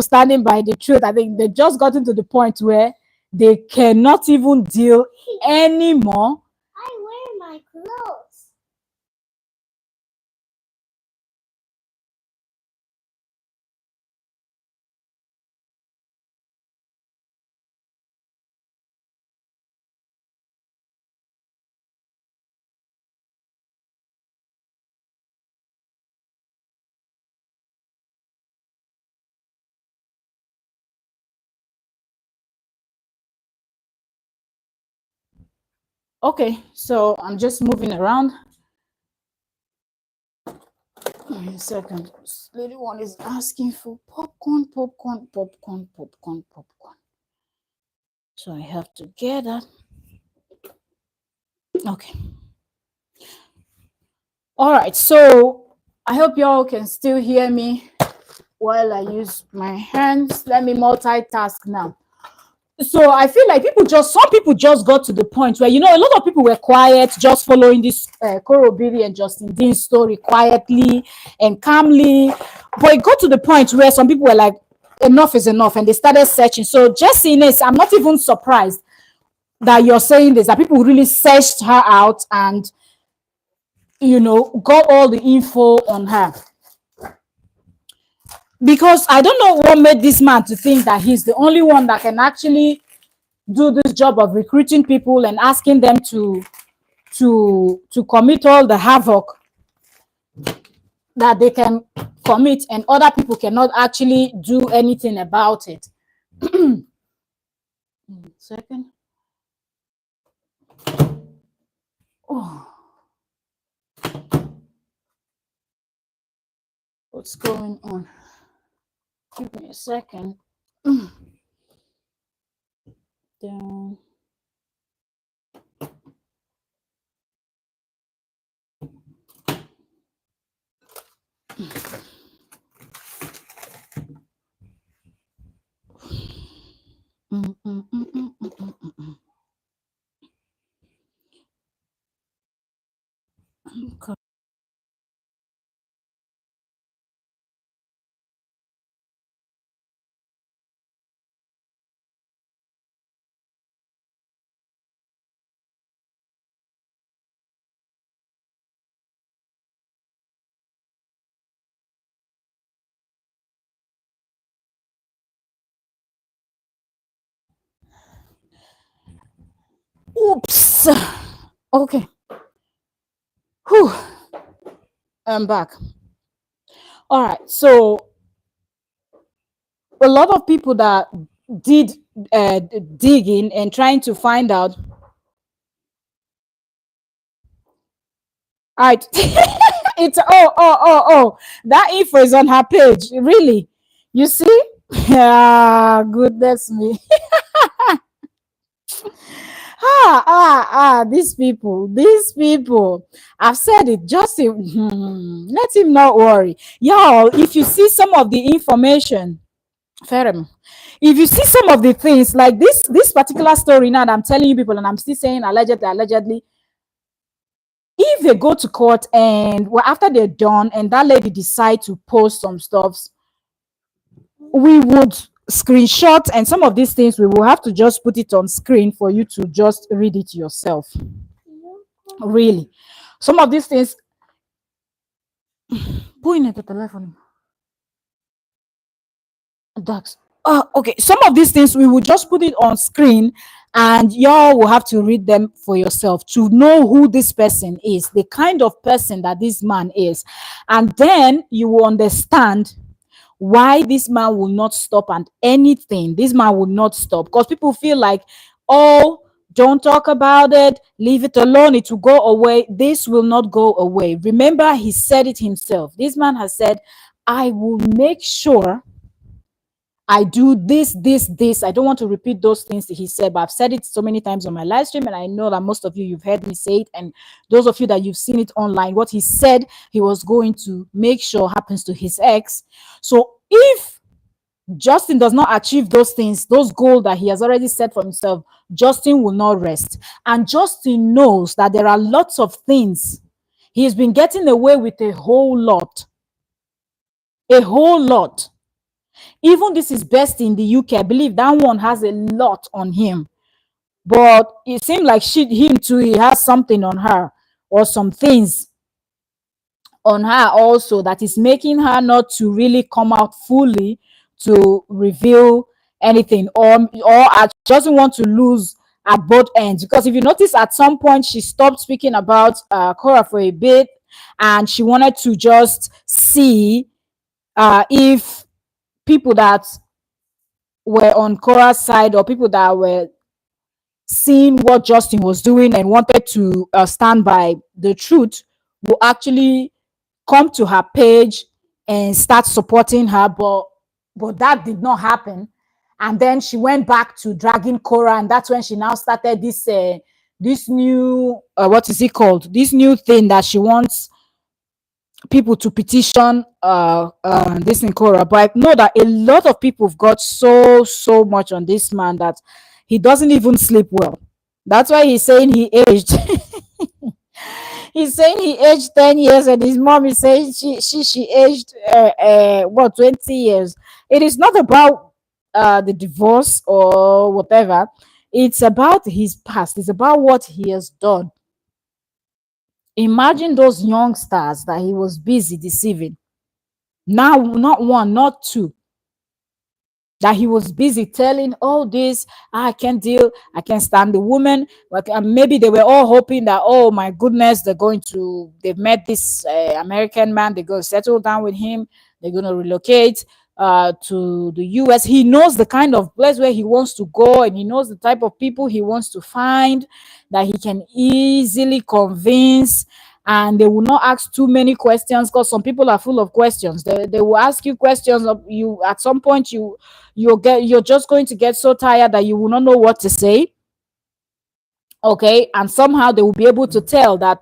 S1: standing by the truth, I think they just gotten to the point where they cannot even deal anymore.
S2: I wear my clothes.
S1: Okay, so I'm just moving around. Give me a second. This lady one is asking for popcorn. So I have to get that. Okay. All right, so I hope y'all can still hear me while I use my hands. Let me multitask now. So I feel like some people just got to the point where, a lot of people were quiet, just following this Korra Obidi and Justin Dean's story quietly and calmly. But it got to the point where some people were like, enough is enough, and they started searching. So just in this, I'm not even surprised that you're saying this, that people really searched her out and, got all the info on her. Because I don't know what made this man to think that he's the only one that can actually do this job of recruiting people and asking them to commit all the havoc that they can commit, and other people cannot actually do anything about it. Second. Oh, what's going on? Give me a second. Down. Okay. Oops. Okay. Whew. I'm back. All right. So a lot of people that did digging and trying to find out. All right. It's that info is on her page. Really? You see? Yeah, goodness me. These people. I've said it. Just let him not worry, y'all. If you see some of the information, Ferem, if you see some of the things like this particular story now that I'm telling you people, and I'm still saying allegedly, if they go to court and well, after they're done, and that lady decide to post some stuffs, we would screenshot, and some of these things we will have to just put it on screen for you to just read it yourself. Really, some of these things. Putting it at the telephone. Ducks. Okay. Some of these things we will just put it on screen, and y'all will have to read them for yourself to know who this person is, the kind of person that this man is, and then you will understand why this man will not stop at anything. This man will not stop because people feel like, oh, don't talk about it, leave it alone, it will go away. This will not go away. Remember, he said it himself. This man has said, I will make sure I do this. I don't want to repeat those things that he said, but I've said it so many times on my live stream, and I know that most of you, you've heard me say it, and those of you that you've seen it online, what he said he was going to make sure happens to his ex. So if Justin does not achieve those things, those goals that he has already set for himself, Justin will not rest. And Justin knows that there are lots of things. He's been getting away with a whole lot. A whole lot. Even this is best in the UK. I believe that one has a lot on him. But it seemed like him too, he has something on her, or some things on her also, that is making her not to really come out fully to reveal anything, or doesn't want to lose at both ends. Because if you notice, at some point she stopped speaking about Korra for a bit, and she wanted to just see if people that were on Korra's side, or people that were seeing what Justin was doing and wanted to stand by the truth, will actually come to her page and start supporting her. But that did not happen. And then she went back to dragging Korra, and that's when she now started this new what is it called, this new thing that she wants people to petition this in Korra. But I know that a lot of people have got so much on this man that he doesn't even sleep well. That's why he's saying he aged. He's saying he aged 10 years, and his mom is saying she aged what, 20 years. It is not about the divorce or whatever. It's about his past. It's about what he has done. Imagine those youngsters that he was busy deceiving. Now, not one, not two. that he was busy telling all this. I can't deal, I can't stand the woman. Like, maybe they were all hoping that, oh my goodness, they've met this American man, they're going to settle down with him, they're going to relocate to the US. He knows the kind of place where he wants to go, and he knows the type of people he wants to find, that he can easily convince. And they will not ask too many questions, because some people are full of questions. They will ask you questions of you. At some point, you're just going to get so tired that you will not know what to say. Okay, and somehow they will be able to tell that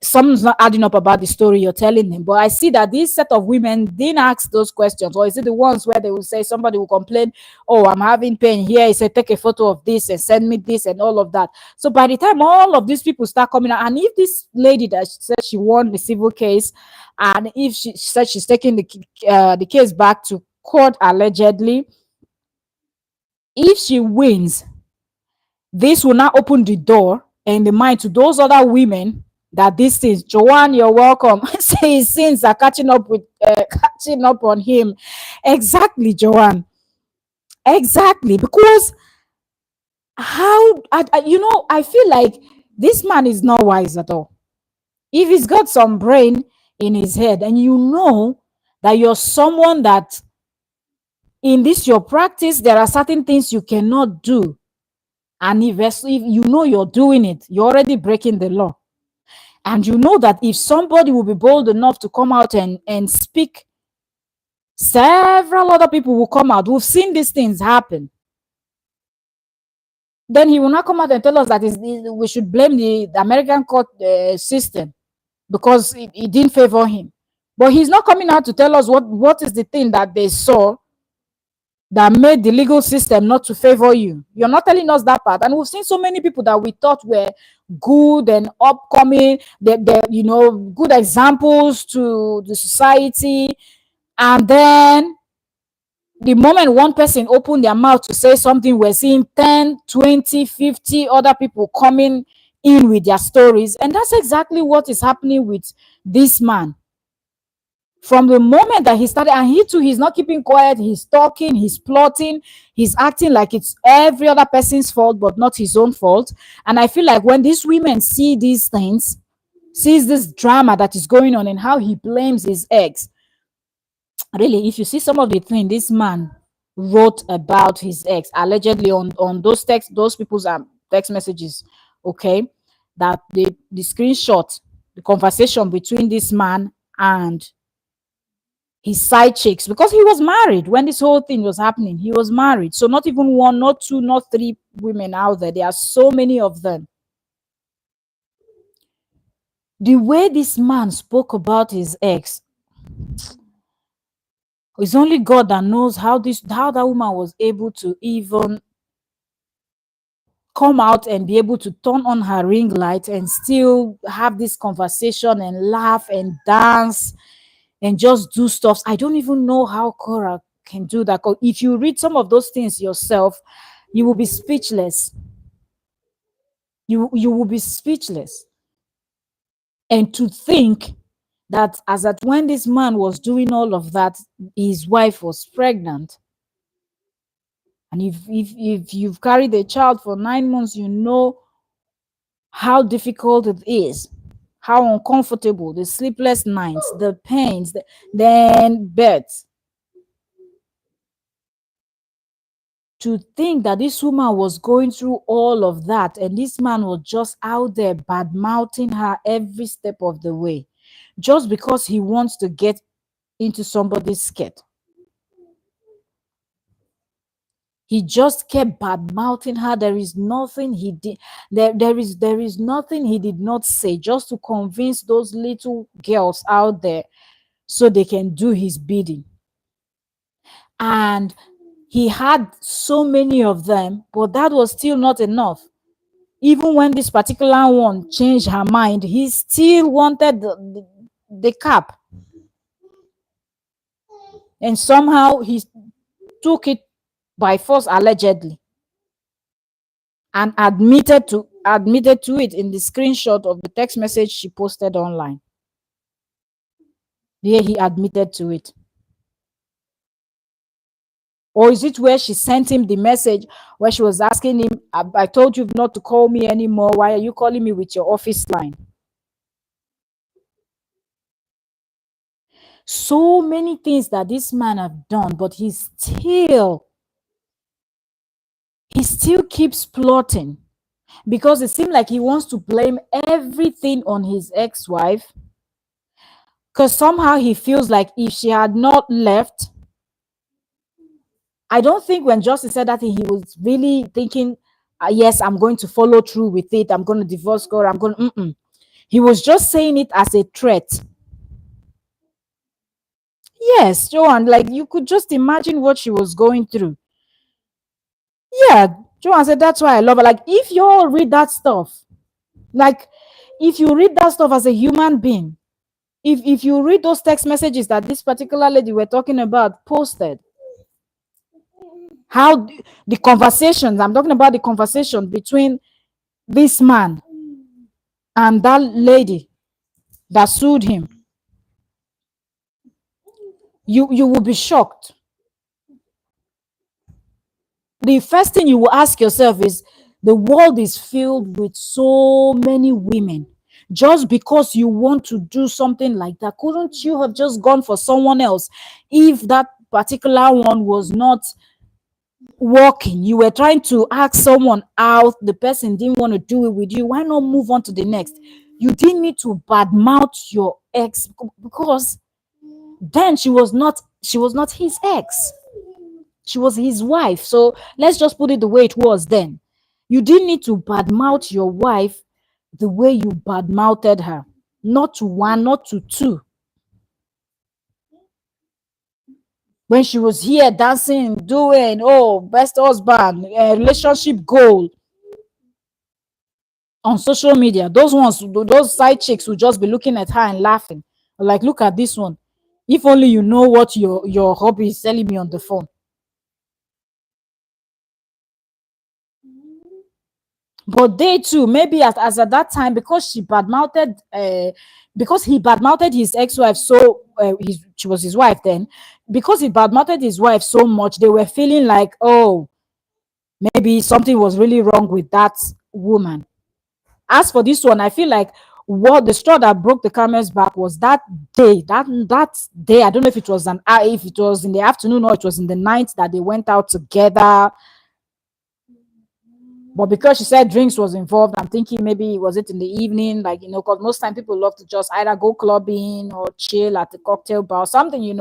S1: something's not adding up about the story you're telling them. But I see that this set of women didn't ask those questions. Or is it the ones where they will say, somebody will complain, oh, I'm having pain here, he said, take a photo of this and send me this and all of that. So by the time all of these people start coming out, and if this lady that said she won the civil case, and if she said she's taking the case back to court allegedly, if she wins, this will now open the door and the mind to those other women that this is Joanne, you're welcome. Say his sins are catching up on him. Exactly, Joanne. Exactly, because I feel like this man is not wise at all. If he's got some brain in his head, and you know that you're someone that in this your practice there are certain things you cannot do, and if you know you're doing it, you're already breaking the law. And you know that if somebody will be bold enough to come out and speak, several other people will come out. We've seen these things happen. Then he will not come out and tell us that we should blame the American court system because it didn't favor him. But he's not coming out to tell us what is the thing that they saw that made the legal system not to favor you. You're not telling us that part. And we've seen so many people that we thought were good and upcoming, good examples to the society. And then the moment one person opened their mouth to say something, we're seeing 10, 20, 50 other people coming in with their stories. And that's exactly what is happening with this man. From the moment that he started, and he too, he's not keeping quiet, he's talking, he's plotting, he's acting like it's every other person's fault, but not his own fault. And I feel like when these women see these things, sees this drama that is going on and how he blames his ex, really, if you see some of the things this man wrote about his ex, allegedly on those people's text messages, okay, that the screenshot, the conversation between this man and his side chicks, because he was married when this whole thing was happening. He was married. So not even one, not two, not three women out there. There are so many of them. The way this man spoke about his ex, it's only God that knows how that woman was able to even come out and be able to turn on her ring light and still have this conversation and laugh and dance and just do stuff. I don't even know how Korra can do that. If you read some of those things yourself, you will be speechless. You will be speechless. And to think that as at when this man was doing all of that, his wife was pregnant. And if you've carried a child for 9 months, you know how difficult it is, how uncomfortable, the sleepless nights, the pains, then birth. To think that this woman was going through all of that and this man was just out there bad mouthing her every step of the way, just because he wants to get into somebody's skirt. He just kept bad mouthing her. There is nothing he did. There is nothing he did not say, just to convince those little girls out there so they can do his bidding. And he had so many of them, but that was still not enough. Even when this particular one changed her mind, he still wanted the cap. And somehow he took it by force, allegedly, and admitted to it in the screenshot of the text message she posted online. There he admitted to it. Or is it where she sent him the message where she was asking him, I told you not to call me anymore. Why are you calling me with your office line? So many things that this man have done, but he still keeps plotting, because it seems like he wants to blame everything on his ex-wife, because somehow he feels like if she had not left, I don't think when Justin said that thing, he was really thinking, yes, I'm going to follow through with it. I'm going to divorce God. I'm going to, He was just saying it as a threat. Yes, Joanne, like you could just imagine what she was going through. Yeah, Joanne said, that's why I love her. Like, if you all read that stuff, like, if you read that stuff as a human being, if you read those text messages that this particular lady we're talking about posted, how the conversations, I'm talking about the conversation between this man and that lady that sued him, you will be shocked. The first thing you will ask yourself is, the world is filled with so many women. Just because you want to do something like that, couldn't you have just gone for someone else? If that particular one was not working, you were trying to ask someone out, the person didn't want to do it with you, why not move on to the next? You didn't need to badmouth your ex, because then she was not his ex, she was his wife. So let's just put it the way it was then. You didn't need to badmouth your wife the way you badmouthed her. Not to one, not to two. When she was here dancing, doing, oh, best husband, relationship goal on social media, those side chicks will just be looking at her and laughing. Like, look at this one. If only you know what your hobby is telling me on the phone. But they too, maybe as at that time, because because he badmouthed his ex-wife, so she was his wife then. Because he badmouthed his wife so much, they were feeling like, oh, maybe something was really wrong with that woman. As for this one, I feel like what the straw that broke the camel's back was that day. That day, I don't know if it was if it was in the afternoon or it was in the night that they went out together. But because she said drinks was involved, I'm thinking maybe was it in the evening, like, because most time people love to just either go clubbing or chill at the cocktail bar, something,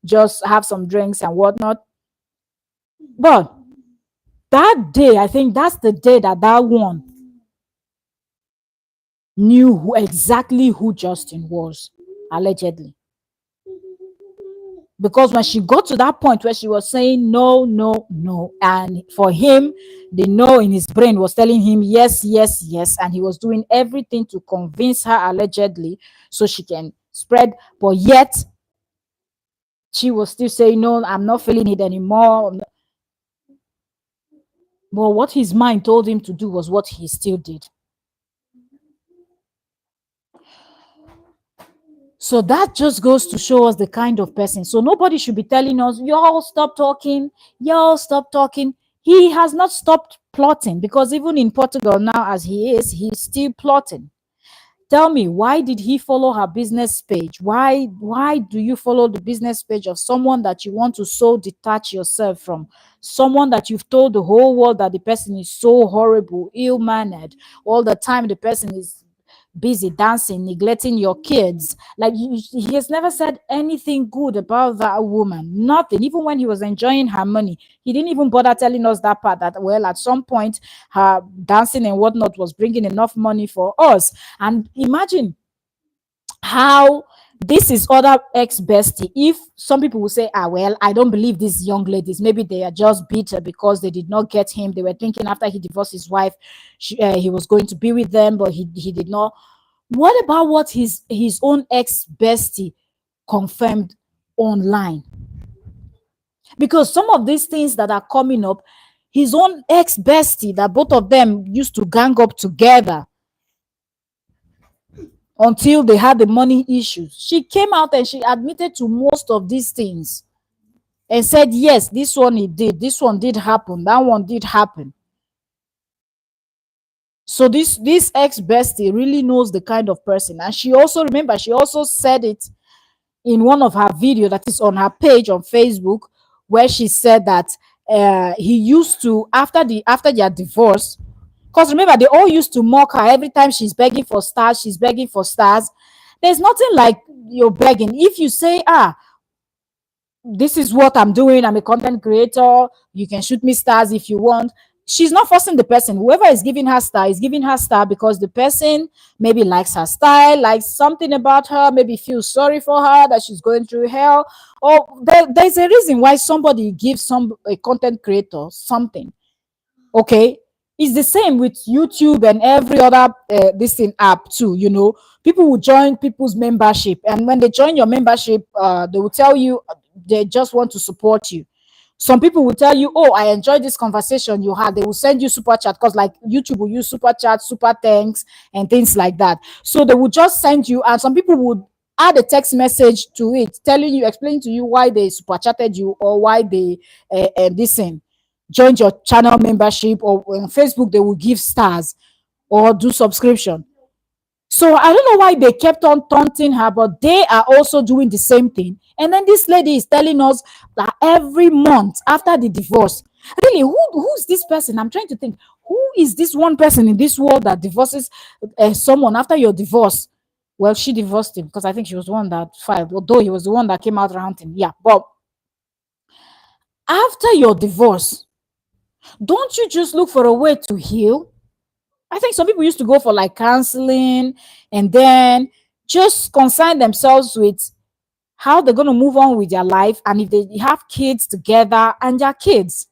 S1: just have some drinks and whatnot. But that day, I think that's the day that one knew exactly who Justin was, allegedly. Because when she got to that point where she was saying no, no, no, and for him, the no in his brain was telling him yes, yes, yes, and he was doing everything to convince her, allegedly, so she can spread. But yet, she was still saying, no, I'm not feeling it anymore. But what his mind told him to do was what he still did. So that just goes to show us the kind of person. So nobody should be telling us, y'all stop talking, y'all stop talking. He has not stopped plotting, because even in Portugal now, as he's still plotting. Tell me, why did he follow her business page? Why do you follow the business page of someone that you want to so detach yourself from? Someone that you've told the whole world that the person is so horrible, ill-mannered, all the time the person is busy dancing, neglecting your kids. Like, he has never said anything good about that woman. Nothing. Even when he was enjoying her money, he didn't even bother telling us that part, that, well, at some point her dancing and whatnot was bringing enough money for us. And imagine how this is other ex bestie. If some people will say, well, I don't believe these young ladies, maybe they are just bitter because they did not get him. They were thinking after he divorced his wife, he was going to be with them, but he did not. What about what his own ex bestie confirmed online? Because some of these things that are coming up, his own ex bestie, that both of them used to gang up together until they had the money issues, she came out and she admitted to most of these things. and said, yes, this one it did, this one did happen, that one did happen. So this ex bestie really knows the kind of person. And she also, remember, she also said it in one of her video that is on her page on Facebook, where she said that he used to, after their divorce, because remember, they all used to mock her every time she's begging for stars, she's begging for stars. There's nothing like you're begging. If you say, this is what I'm doing, I'm a content creator, you can shoot me stars if you want. She's not forcing the person. Whoever is giving her star is giving her star because the person maybe likes her style, likes something about her, maybe feels sorry for her that she's going through hell, or there's a reason why somebody gives a content creator something. Okay, it's the same with YouTube and every other this thing app too. People will join people's membership, and when they join your membership, they will tell you they just want to support you. Some people will tell you, oh, I enjoyed this conversation you had. They will send you super chat, because like YouTube will use super chat, super thanks, and things like that. So they will just send you, and some people would add a text message to it telling you, explaining to you why they super chatted you, or why they this thing joined your channel membership, or on Facebook they will give stars or do subscription. So I don't know why they kept on taunting her, but they are also doing the same thing. And then this lady is telling us that every month after the divorce, really, who's this person? I'm trying to think, who is this one person in this world that divorces someone after your divorce? Well, she divorced him, because I think she was the one that filed, although he was the one that came out ranting. Yeah, but after your divorce, don't you just look for a way to heal? I think some people used to go for like counseling, and then just concern themselves with how they're going to move on with their life, and if they have kids together and their kids.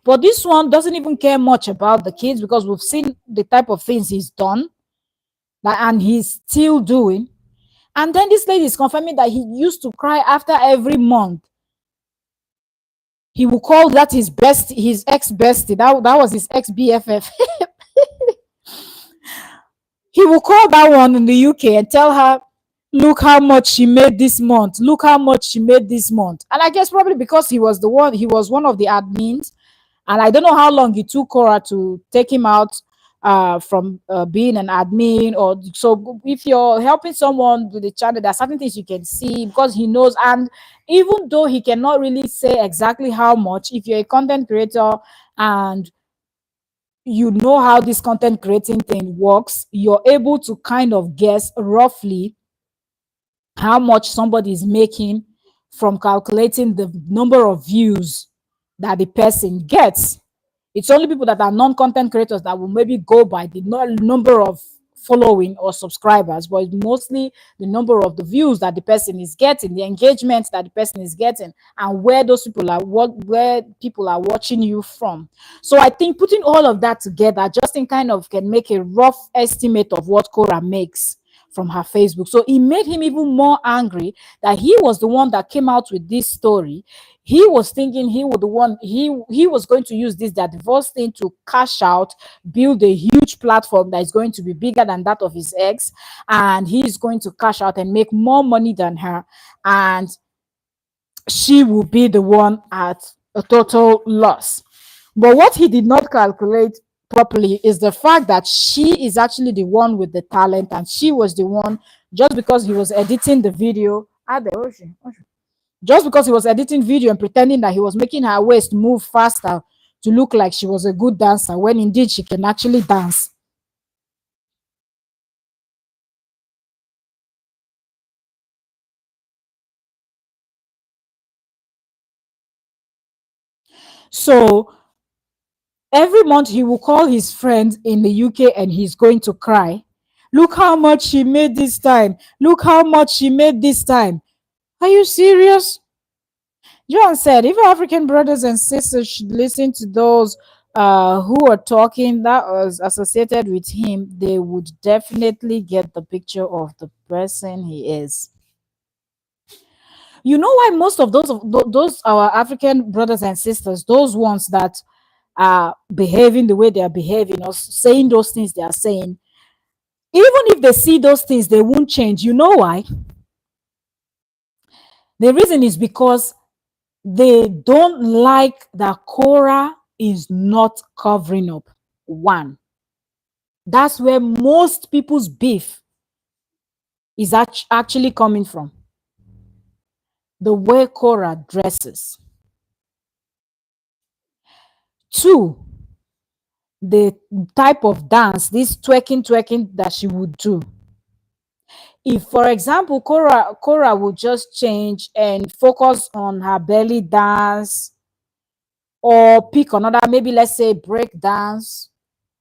S1: But this one doesn't even care much about the kids, because we've seen the type of things he's done, and he's still doing. And then this lady is confirming that he used to cry after every month. He will call that his ex bestie. That was his ex BFF. He will call that one in the UK and tell her, look how much she made this month. Look how much she made this month. And I guess probably because he was one of the admins. And I don't know how long it took Korra to take him out from being an admin. Or so if you're helping someone with the channel, there are certain things you can see, because he knows. And even though he cannot really say exactly how much, if you're a content creator and you know how this content creating thing works, you're able to kind of guess roughly how much somebody is making from calculating the number of views that the person gets. It's only people that are non-content creators that will maybe go by the number of following or subscribers, but it's mostly the number of the views that the person is getting, the engagement that the person is getting, and where those people are, where people are watching you from. So I think putting all of that together, Justin kind of can make a rough estimate of what Korra makes from her Facebook. So it made him even more angry that he was the one that came out with this story. He was thinking he was the one, he was going to use this, that divorce thing, to cash out, build a huge platform that is going to be bigger than that of his ex, and he's going to cash out and make more money than her, and she will be the one at a total loss. But what he did not calculate properly is the fact that she is actually the one with the talent, and she was the one, just because he was editing the video. Just because he was editing video and pretending that he was making her waist move faster to look like she was a good dancer, when indeed she can actually dance. So every month he will call his friends in the UK and he's going to cry. Look how much she made this time. Look how much she made this time. Are you serious? John said, if African brothers and sisters should listen to those who are talking that was associated with him, they would definitely get the picture of the person he is. You know why most of those our African brothers and sisters, those ones that are behaving the way they are behaving, or saying those things they are saying, even if they see those things, they won't change. You know why? The reason is because They don't like that Korra is not covering up. One, that's where most people's beef is actually coming from. The way Korra dresses. Two, the type of dance, this twerking that she would do. If, for example, Korra would just change and focus on her belly dance, or pick another, maybe let's say break dance,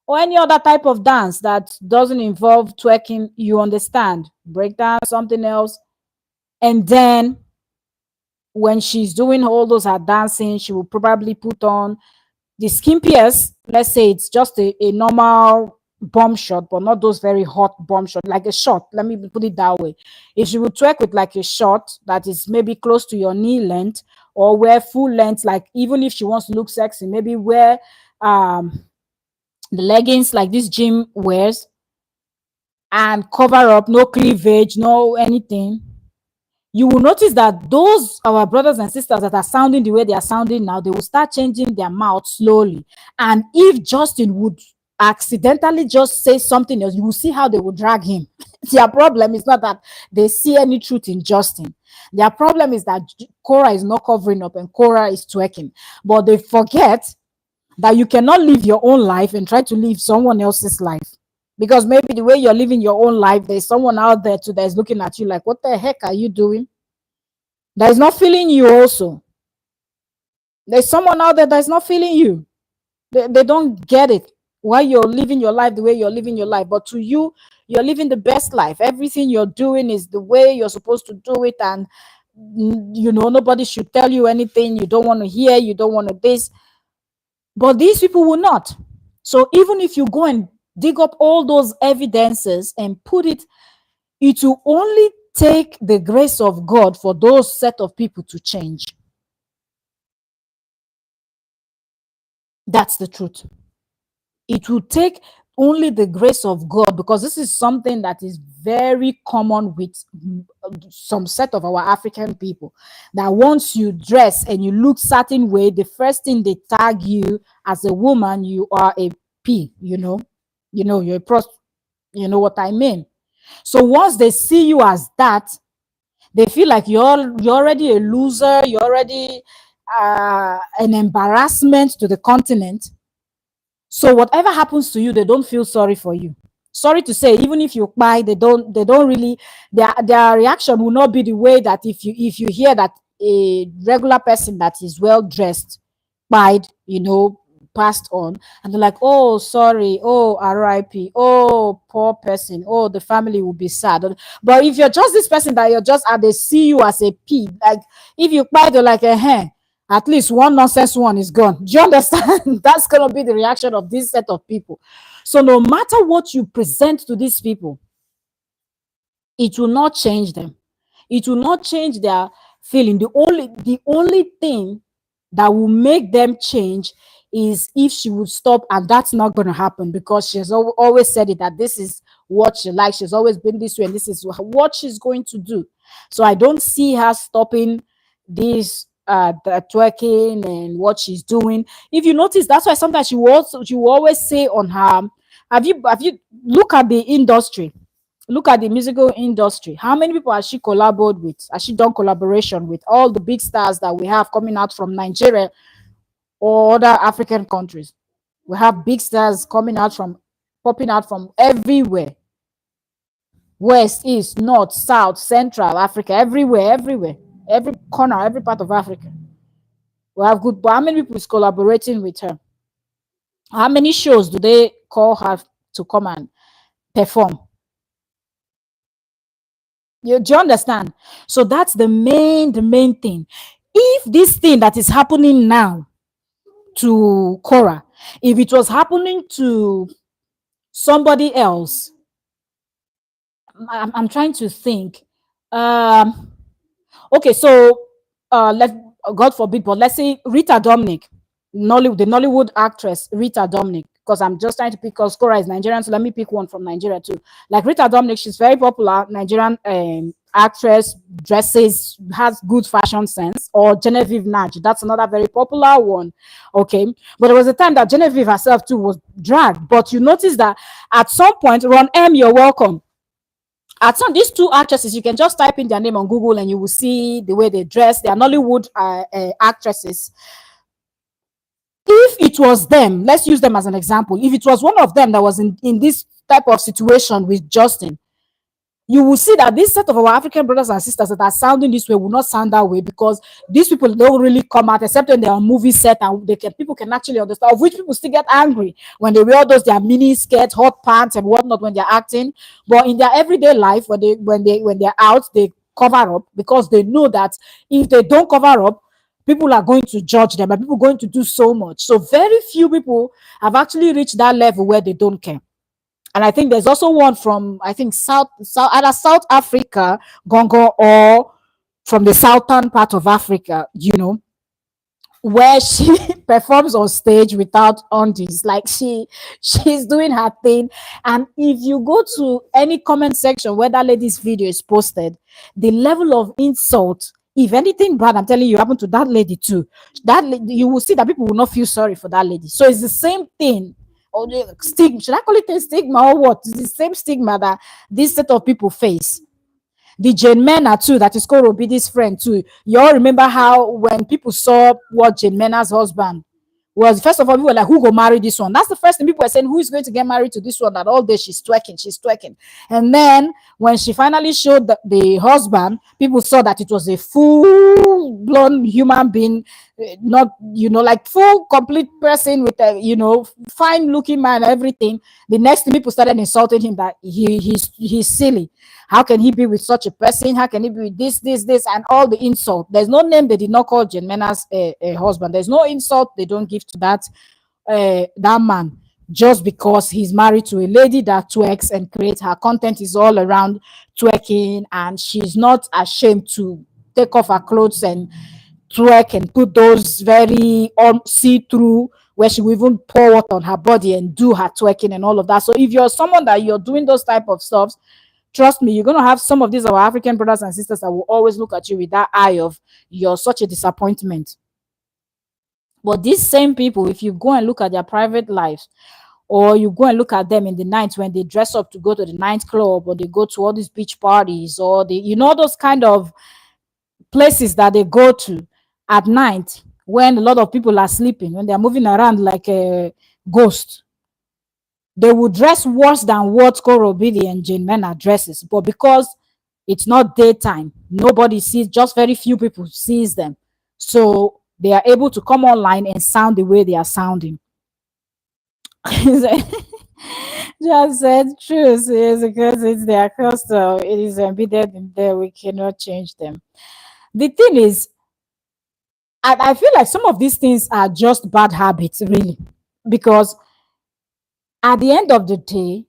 S1: or any other type of dance that doesn't involve twerking, you understand, break dance, something else. And then when she's doing all those her dancing, she will probably put on the skimpiest. Let's say it's just a normal bomb shot, but not those very hot bomb shot, like a shot. Let me put it that way. If she would twerk with like a shot that is maybe close to your knee length, or wear full length, like even if she wants to look sexy, maybe wear the leggings like this gym wears, and cover up, no cleavage, no anything. You will notice that those our brothers and sisters that are sounding the way they are sounding now, they will start changing their mouth slowly. And if Justin would accidentally just say something else, you will see how they will drag him. Their problem is not that they see any truth in Justin. Their problem is that Korra is not covering up and Korra is twerking. But they forget that you cannot live your own life and try to live someone else's life. Because maybe the way you're living your own life, there's someone out there too that is looking at you like, what the heck are you doing? That is not feeling you also. There's someone out there that is not feeling you. They don't get it. Why you're living your life the way you're living your life. But to you, you're living the best life. Everything you're doing is the way you're supposed to do it. And, nobody should tell you anything you don't want to hear. You don't want to this. But these people will not. So even if you go and dig up all those evidences and put it, it will only take the grace of God for those set of people to change. That's the truth. It will take only the grace of God, because this is something that is very common with some set of our African people, that once you dress and you look certain way, the first thing they tag you as a woman, you are a P, you're a prost, you know what I mean? So once they see you as that, they feel like you're already a loser, you're already an embarrassment to the continent. So whatever happens to you, they don't feel sorry for you. Sorry to say, even if you buy, they don't really, their reaction will not be the way that if you hear that a regular person that is well dressed died, passed on, and they're like, oh, sorry, oh, RIP, oh, poor person, oh, the family will be sad. But if you're just this person that you're just they see you as a P, like if you buy, they're like, at least one nonsense one is gone. Do you understand? That's going to be the reaction of this set of people. So no matter what you present to these people, it will not change them. It will not change their feeling. The only thing that will make them change is if she would stop, and that's not going to happen, because she has always said it, that this is what she likes. She's always been this way, and this is what she's going to do. So I don't see her stopping this the twerking and what she's doing. If you notice, that's why sometimes she will always say on her, have you look at the industry, look at the musical industry. How many people has she collaborated with? Has she done collaboration with all the big stars that we have coming out from Nigeria or other African countries? We have big stars popping out from everywhere. West, east, north, south, central Africa, everywhere, every corner, every part of Africa. We have good, but how many people is collaborating with her? How many shows do they call her to come and perform? Do you understand? So that's the main thing. If this thing that is happening now to Korra, if it was happening to somebody else, I'm trying to think. Okay, so let God forbid, but let's say Rita Dominic, the Nollywood actress Rita Dominic, because I'm just trying to pick, because Korra is Nigerian, so let me pick one from Nigeria too. Like Rita Dominic, she's very popular Nigerian actress dresses, has good fashion sense, or Genevieve Nage. That's another very popular one. Okay. But there was a time that Genevieve herself too was dragged. But you notice that at some point, Ron M, you're welcome. At some these two actresses, you can just type in their name on Google and you will see the way they dress. They are Nollywood actresses. If it was them, let's use them as an example. If it was one of them that was in this type of situation with Justin, you will see that this set of our African brothers and sisters that are sounding this way will not sound that way, because these people don't really come out except when they are on movie set and people can actually understand, of which people still get angry when they wear those their mini skirts, hot pants and whatnot when they're acting. But in their everyday life, when they're out, they cover up, because they know that if they don't cover up, people are going to judge them and people are going to do so much. So very few people have actually reached that level where they don't care. And I think there's also one from, I think, either South Africa, Gongo, or from the southern part of Africa, where she performs on stage without undies. Like she's doing her thing. And if you go to any comment section where that lady's video is posted, the level of insult, if anything bad, I'm telling you, happened to that lady too, you will see that people will not feel sorry for that lady. So it's the same thing. Or the stigma, should I call it a stigma or what? It's the same stigma that this set of people face. The Jane Mena too, that is Koro Bidi's friend too. You all remember how when people saw what Jane Mena's husband was, first of all, people were like, who go marry this one? That's the first thing people were saying, who is going to get married to this one that all day she's twerking. And then when she finally showed the husband, people saw that it was a full-blown human being, not, like full, complete person with a, fine-looking man, everything. The next thing, people started insulting him that he's silly. How can he be with such a person? How can he be with this, and all the insult? There's no name they did not call Jane Mena's husband. There's no insult they don't give to that man, just because he's married to a lady that twerks and creates. Her content is all around twerking, and she's not ashamed to take off her clothes and twerk and put those very see-through, where she will even pour water on her body and do her twerking and all of that. So if you're someone that you're doing those type of stuff, trust me, you're going to have some of these our African brothers and sisters that will always look at you with that eye of, you're such a disappointment. But these same people, if you go and look at their private lives, or you go and look at them in the night when they dress up to go to the nightclub, or they go to all these beach parties, or those kind of places that they go to at night when a lot of people are sleeping, when they're moving around like a ghost, they will dress worse than what Korobidi and Jane Mena dresses. But because it's not daytime, nobody sees, just very few people sees them. So they are able to come online and sound the way they are sounding. Just said truth is because it's their custom. It is embedded in there. We cannot change them. The thing is, I feel like some of these things are just bad habits, really, because at the end of the day,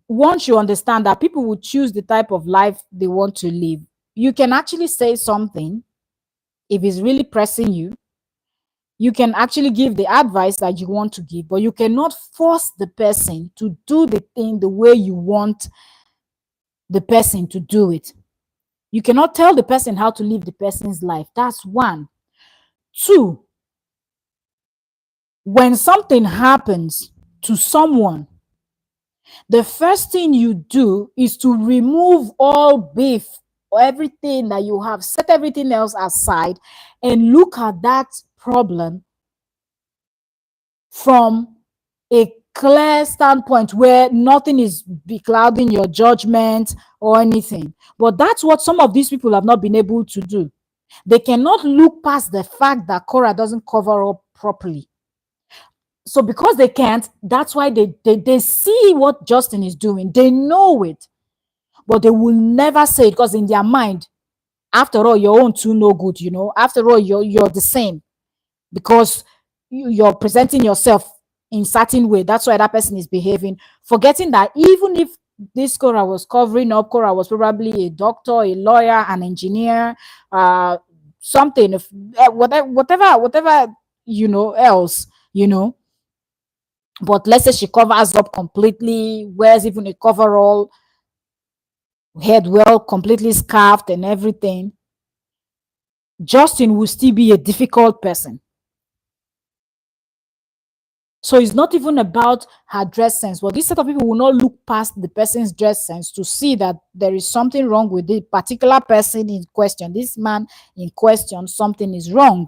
S1: once you understand that people will choose the type of life they want to live, you can actually say something if it's really pressing you. You can actually give the advice that you want to give, but you cannot force the person to do the thing the way you want the person to do it. You cannot tell the person how to live the person's life. That's one. Two, when something happens to someone, the first thing you do is to remove all beef or everything that you have, set everything else aside, and look at that problem from a clear standpoint where nothing is beclouding your judgment or anything. But that's what some of these people have not been able to do. They cannot look past the fact that Korra doesn't cover up properly. So because they can't, that's why they see what Justin is doing. They know it, but they will never say it, because in their mind, after all, your own too no good, after all, you're the same, because you're presenting yourself in certain way. That's why that person is behaving, forgetting that even if this Korra was covering up, Korra was probably a doctor, a lawyer, an engineer, something, whatever, else, but let's say she covers up completely, wears even a coverall, head well, completely scarfed and everything, Justin will still be a difficult person. So it's not even about her dress sense, but this set of people will not look past the person's dress sense to see that there is something wrong with the particular person in question. This man in question, something is wrong.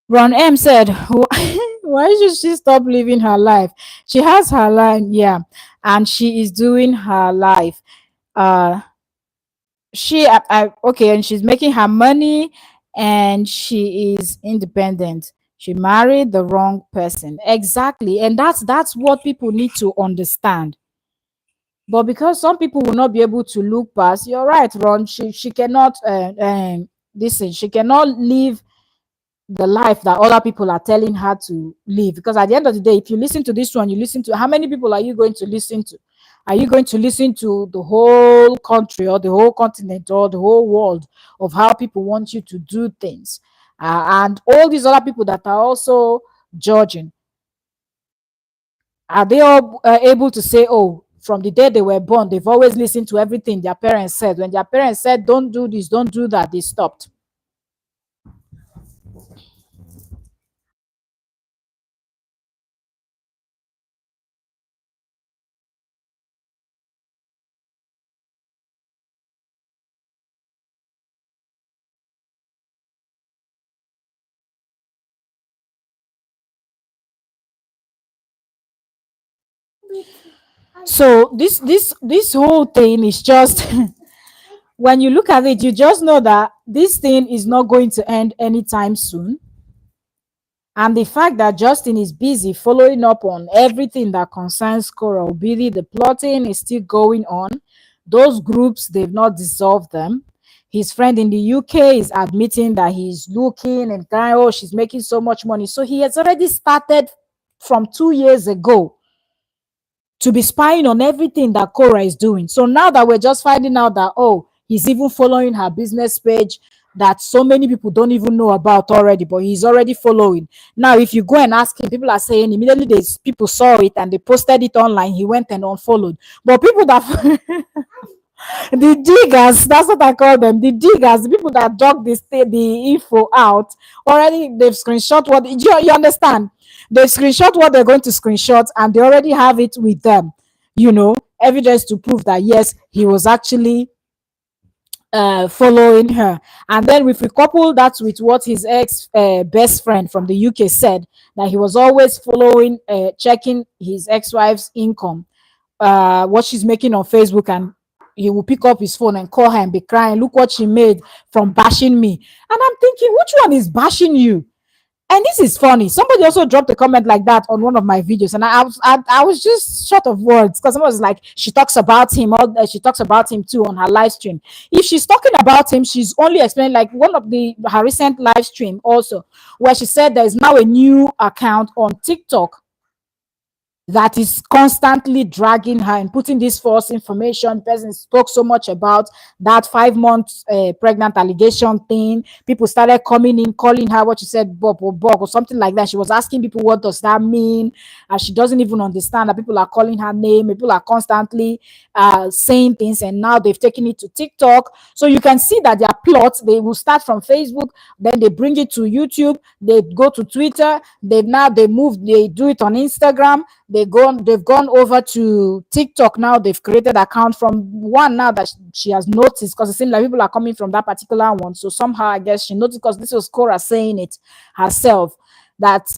S1: Ron M said, why should she stop living her life? She has her life, yeah, and she is doing her life. Uh, okay, and she's making her money and she is independent. She married the wrong person. Exactly. And that's what people need to understand. But because some people will not be able to look past, you're right, Ron. She cannot listen, she cannot live the life that other people are telling her to live. Because at the end of the day, if you listen to this one, you listen to how many people are you going to listen to? Are you going to listen to the whole country or the whole continent or the whole world of how people want you to do things? And all these other people that are also judging, are they all able to say, oh, from the day they were born, they've always listened to everything their parents said? When their parents said, don't do this, don't do that, they stopped. So this whole thing is just when you look at it, you just know that this thing is not going to end anytime soon. And the fact that Justin is busy following up on everything that concerns Coral Billy, the plotting is still going on. Those groups, they've not dissolved them. His friend in the UK is admitting that he's looking and crying, oh, she's making so much money. So he has already started from 2 years ago to be spying on everything that Cora is doing. So now that we're just finding out that, oh, he's even following her business page that so many people don't even know about already, but he's already following. Now, if you go and ask him, people are saying immediately people saw it and they posted it online, he went and unfollowed. But people that the diggers, that's what I call them, the diggers, the people that dug the info out already, they've screenshot what you understand, they screenshot what they're going to screenshot and they already have it with them, evidence to prove that yes, he was actually following her. And then if we couple that with what his ex best friend from the UK said, that he was always following, checking his ex-wife's income, what she's making on Facebook, and he will pick up his phone and call her and be crying, look what she made from bashing me. And I'm thinking, which one is bashing you? And this is funny. Somebody also dropped a comment like that on one of my videos, and I was just short of words because someone was like, she talks about him, or she talks about him too on her live stream. If she's talking about him, she's only explaining, like one of her recent live stream also, where she said there is now a new account on TikTok that is constantly dragging her and putting this false information. Person spoke so much about that 5 months pregnant allegation thing. People started coming in, calling her what she said, Bob or Bog or something like that. She was asking people, what does that mean? And she doesn't even understand that people are calling her name. People are constantly saying things, and now they've taken it to TikTok. So you can see that their plots, they will start from Facebook, then they bring it to YouTube, they go to Twitter, they do it on Instagram, they've gone over to TikTok. Now they've created account from one now that she has noticed, because it seems like people are coming from that particular one. So somehow I guess she noticed, because this was Cora saying it herself, that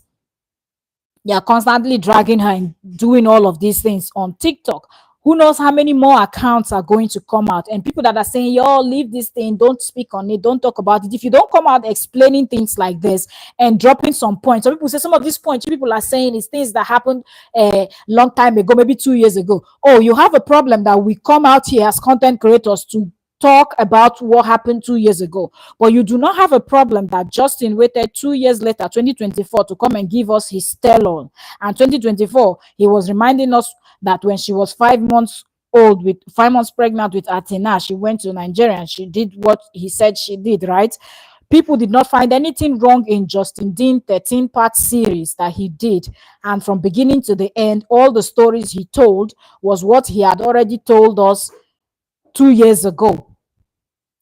S1: they are constantly dragging her and doing all of these things on TikTok. Who knows how many more accounts are going to come out, and people that are saying, yo, leave this thing, don't speak on it, don't talk about it. If you don't come out explaining things like this and dropping some points, some people say some of these points people are saying is things that happened a long time ago, maybe 2 years ago. Oh, you have a problem that we come out here as content creators to talk about what happened 2 years ago, but you do not have a problem that Justin waited 2 years later, 2024, to come and give us his tell-all. And 2024, he was reminding us that when she was 5 months old, with 5 months pregnant with Athena, she went to Nigeria and she did what he said she did, right? People did not find anything wrong in Justin Dean 13-part series that he did. And from beginning to the end, all the stories he told was what he had already told us 2 years ago.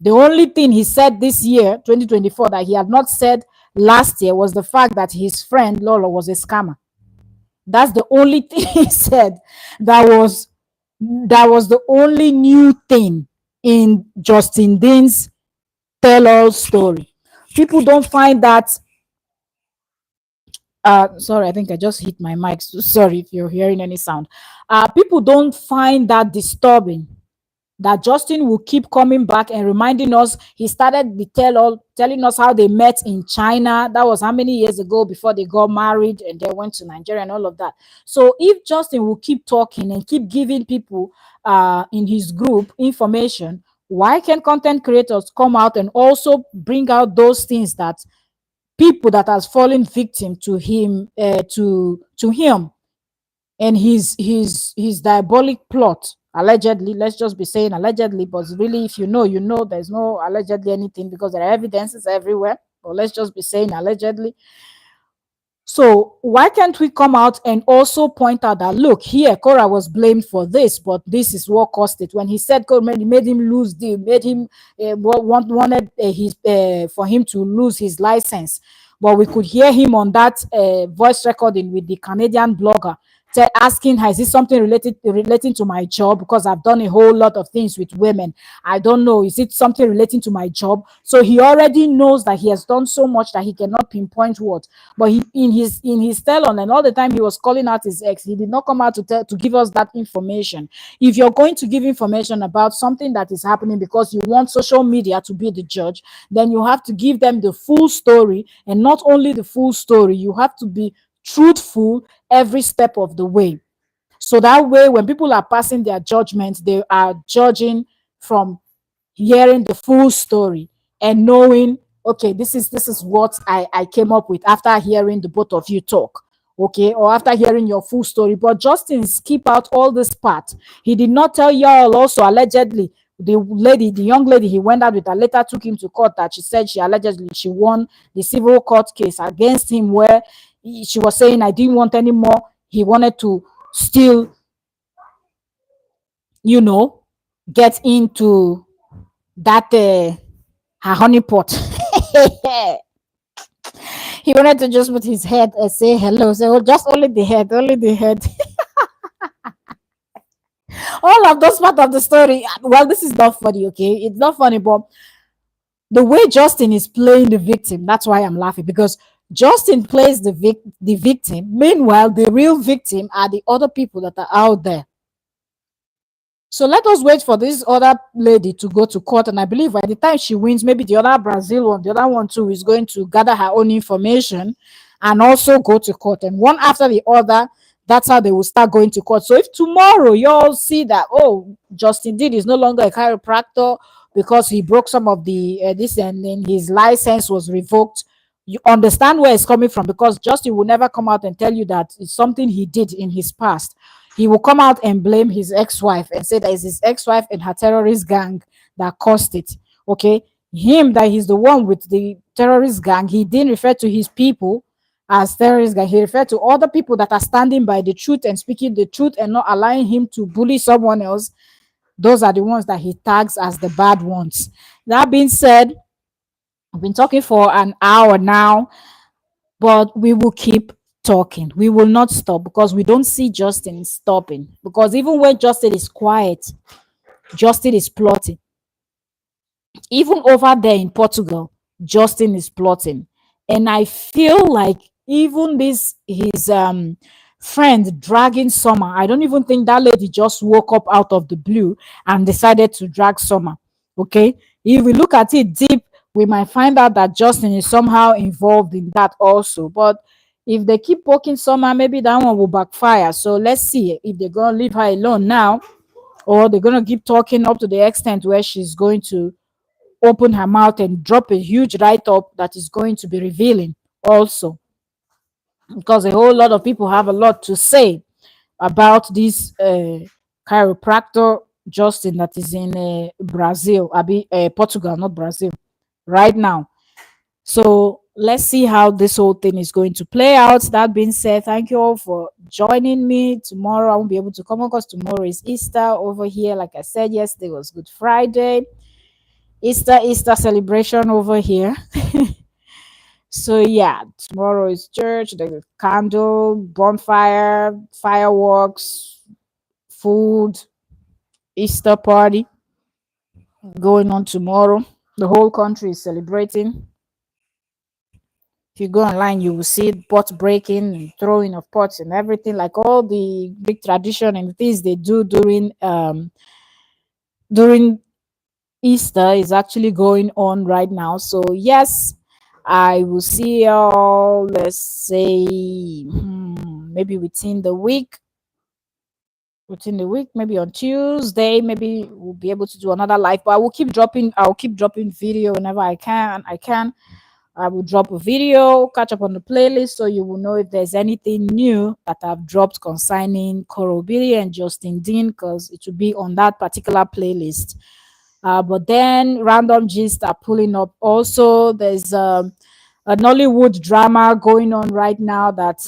S1: The only thing he said this year, 2024, that he had not said last year was the fact that his friend Lolo was a scammer. That's the only thing he said. That was the only new thing in Justin Dean's tell all story. People don't find that. Sorry, I think I just hit my mic. So sorry if you're hearing any sound. People don't find that disturbing, that Justin will keep coming back and reminding us. He started the tell all, telling us how they met in China. That was how many years ago, before they got married and they went to Nigeria and all of that. So if Justin will keep talking and keep giving people in his group information, why can content creators come out and also bring out those things that people that has fallen victim to him, to him and his diabolic plot, allegedly. Let's just be saying allegedly, but really, if you know, you know, there's no allegedly anything, because there are evidences everywhere. But let's just be saying allegedly. So why can't we come out and also point out that, look, here Korra was blamed for this, but this is what caused it? When he said Korra made him lose the, made him wanted his for him to lose his license, but we could hear him on that voice recording with the Canadian blogger, asking her, is this something relating to my job, because I've done a whole lot of things with women. I don't know, is it something relating to my job? So he already knows that he has done so much that he cannot pinpoint what. But he, in his tell on, and all the time he was calling out his ex, he did not come out to give us that information. If you're going to give information about something that is happening because you want social media to be the judge, then you have to give them the full story. And not only the full story, you have to be truthful every step of the way. So that way, when people are passing their judgments, they are judging from hearing the full story and knowing, okay, this is what I came up with after hearing the both of you talk, okay, or after hearing your full story. But Justin skip out all this part. He did not tell y'all also, allegedly, the young lady he went out with, I later took him to court, that she said she allegedly she won the civil court case against him, where she was saying, I didn't want any more. He wanted to still, you know, get into that her honey pot. He wanted to just put his head and say hello. So just only the head, only the head. All of those part of the story. Well, this is not funny, okay? It's not funny, but the way Justin is playing the victim, that's why I'm laughing, because Justin plays the victim. Meanwhile, the real victim are the other people that are out there. So let us wait for this other lady to go to court. And I believe by the time she wins, maybe the other Brazil one, the other one too, is going to gather her own information and also go to court. And one after the other, that's how they will start going to court. So if tomorrow you all see that, oh, Justin Dean is no longer a chiropractor because he broke some of the this, and then his license was revoked, you understand where it's coming from, because Justin will never come out and tell you that it's something he did in his past. He will come out and blame his ex-wife and say that it's his ex-wife and her terrorist gang that caused it. Okay, him, that he's the one with the terrorist gang, he didn't refer to his people as terrorist gang. He referred to other people that are standing by the truth and speaking the truth and not allowing him to bully someone else. Those are the ones that he tags as the bad ones. That being said, I've been talking for an hour now, but we will keep talking. We will not stop, because we don't see Justin stopping. Because even when Justin is quiet, Justin is plotting. Even over there in Portugal, Justin is plotting. And I feel like even this his friend dragging Summer, I don't even think that lady just woke up out of the blue and decided to drag Summer. Okay, if we look at it deep, we might find out that Justin is somehow involved in that also. But if they keep poking Summer, maybe that one will backfire. So let's see if they're gonna leave her alone now, or they're gonna keep talking up to the extent where she's going to open her mouth and drop a huge write-up that is going to be revealing also, because a whole lot of people have a lot to say about this chiropractor Justin that is in Brazil, Portugal, not Brazil, right now. So let's see how this whole thing is going to play out. That being said, thank you all for joining me. Tomorrow I won't be able to come on because tomorrow is Easter over here. Like I said, yesterday was Good Friday. Easter celebration over here. So yeah, tomorrow is church, the candle, bonfire, fireworks, food, Easter party going on tomorrow. The whole country is celebrating. If you go online, you will see pot breaking and throwing of pots and everything, like all the big tradition and things they do during Easter is actually going on right now. So yes, I will see y'all. Let's say maybe within the week, maybe on Tuesday, maybe we'll be able to do another live. But I'll keep dropping video whenever I will drop a video, catch up on the playlist, so you will know if there's anything new that I've dropped concerning Korobiri and Justin Dean, because it will be on that particular playlist. But then random gist are pulling up. Also, there's a Nollywood drama going on right now that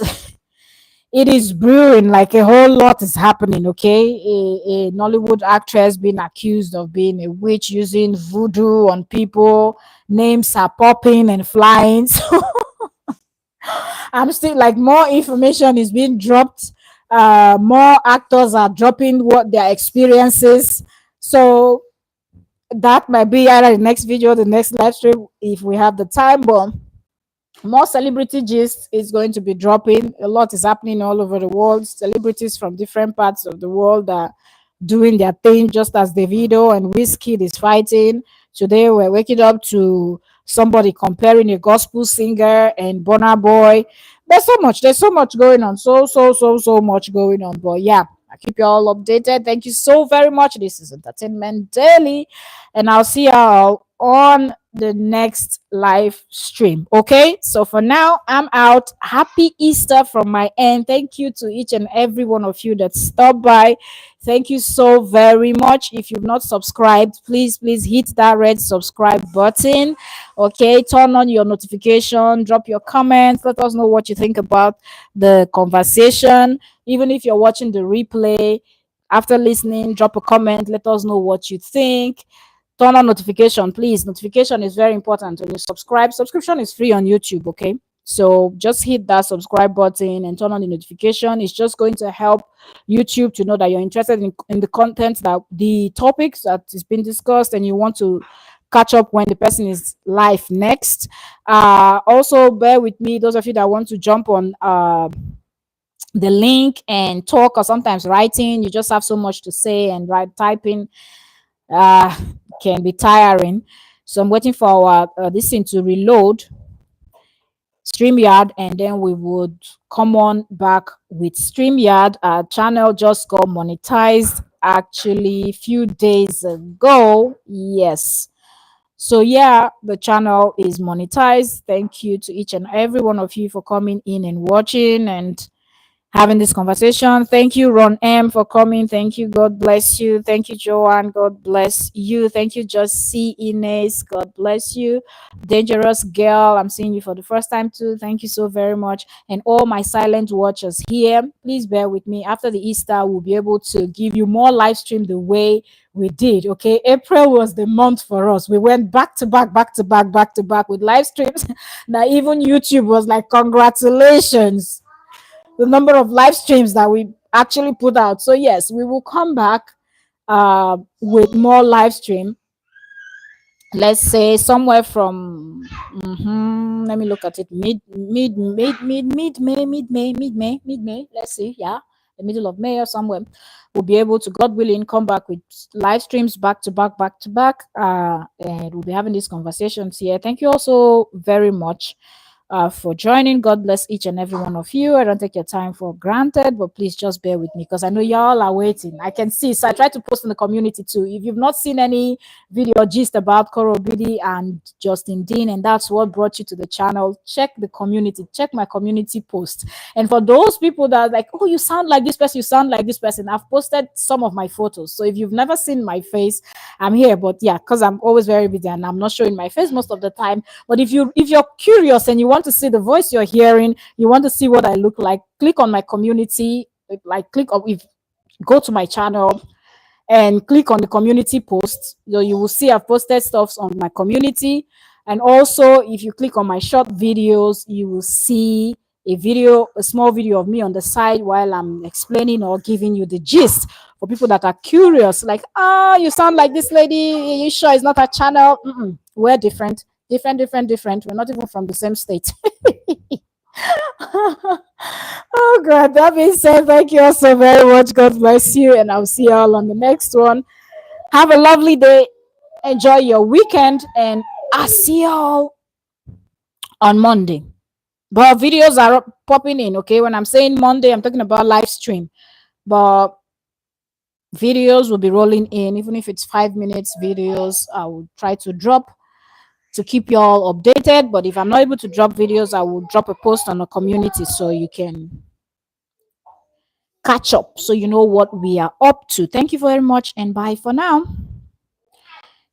S1: it is brewing, like a whole lot is happening. Okay, a Nollywood actress being accused of being a witch using voodoo on people. Names are popping and flying. So I'm still like more information is being dropped. More actors are dropping what their experiences. So that might be either the next video, the next live stream if we have the time. But more celebrity gist is going to be dropping. A lot is happening all over the world. Celebrities from different parts of the world are doing their thing, just as Davido and Wizkid is fighting. Today we're waking up to somebody comparing a gospel singer and Burna Boy. There's so much going on. So much going on. But yeah, I keep you all updated. Thank you so very much. This is Entertainment Daily, and I'll see y'all on the next live stream. Okay, so for now, I'm out. Happy Easter from my end. Thank you to each and every one of you that stopped by. Thank you so very much. If you've not subscribed, please hit that red subscribe button. Okay, turn on your notification, drop your comments, let us know what you think about the conversation. Even if you're watching the replay, after listening, drop a comment, let us know what you think. Turn on notification, please. Notification is very important when you subscribe. Subscription is free on YouTube. Okay, so just hit that subscribe button and turn on the notification. It's just going to help YouTube to know that you're interested in the content, that the topics that is being discussed, and you want to catch up when the person is live next. Also bear with me, those of you that want to jump on the link and talk, or sometimes writing, you just have so much to say, and typing uh can be tiring. So I'm waiting for our this thing to reload StreamYard, and then we would come on back with StreamYard. Our channel just got monetized actually a few days ago. Yes. So yeah, the channel is monetized. Thank you to each and every one of you for coming in and watching and having this conversation. Thank you, Ron M, for coming. Thank you. God bless you. Thank you, Joanne. God bless you. Thank you, Just C Ines. God bless you. Dangerous Girl, I'm seeing you for the first time too. Thank you so very much. And all my silent watchers here, please bear with me. After the Easter, we'll be able to give you more live stream the way we did. Okay, April was the month for us. We went back to back with live streams. Now even YouTube was like, congratulations, the number of live streams that we actually put out. So yes, we will come back with more live stream. Let's say somewhere from let me look at it, mid May. Let's see, yeah, the middle of May or somewhere. We'll be able to, God willing, come back with live streams back to back, and we'll be having these conversations here. Thank you also very much for joining. God bless each and every one of you. I don't take your time for granted, but please just bear with me because I know y'all are waiting. I can see. So I try to post in the community too. If you've not seen any video or gist about Koro Bidi and Justin Dean, and that's what brought you to the channel, check the community, check my community post. And for those people that are like, oh, you sound like this person, you sound like this person, I've posted some of my photos. So if you've never seen my face, I'm here. But yeah, because I'm always very busy and I'm not showing my face most of the time. But if you're curious and you want to see the voice you're hearing, you want to see what I look like, click on my community, like click on, if go to my channel and click on the community post. So you will see I've posted stuff on my community. And also, if you click on my short videos, you will see a small video of me on the side while I'm explaining or giving you the gist for people that are curious. Like, you sound like this lady. Are you sure it's not a channel? Mm-mm. We're different, different, different, different. We're not even from the same state. Oh God, that being said, thank you all so very much. God bless you, and I'll see you all on the next one. Have a lovely day. Enjoy your weekend, and I'll see y'all on Monday. But videos are popping in, okay? When I'm saying Monday, I'm talking about live stream. But videos will be rolling in, even if it's 5 minutes videos. I will try to drop to keep you all updated. But if I'm not able to drop videos, I will drop a post on the community so you can catch up, so you know what we are up to. Thank you very much, and bye for now.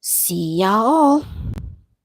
S1: See y'all.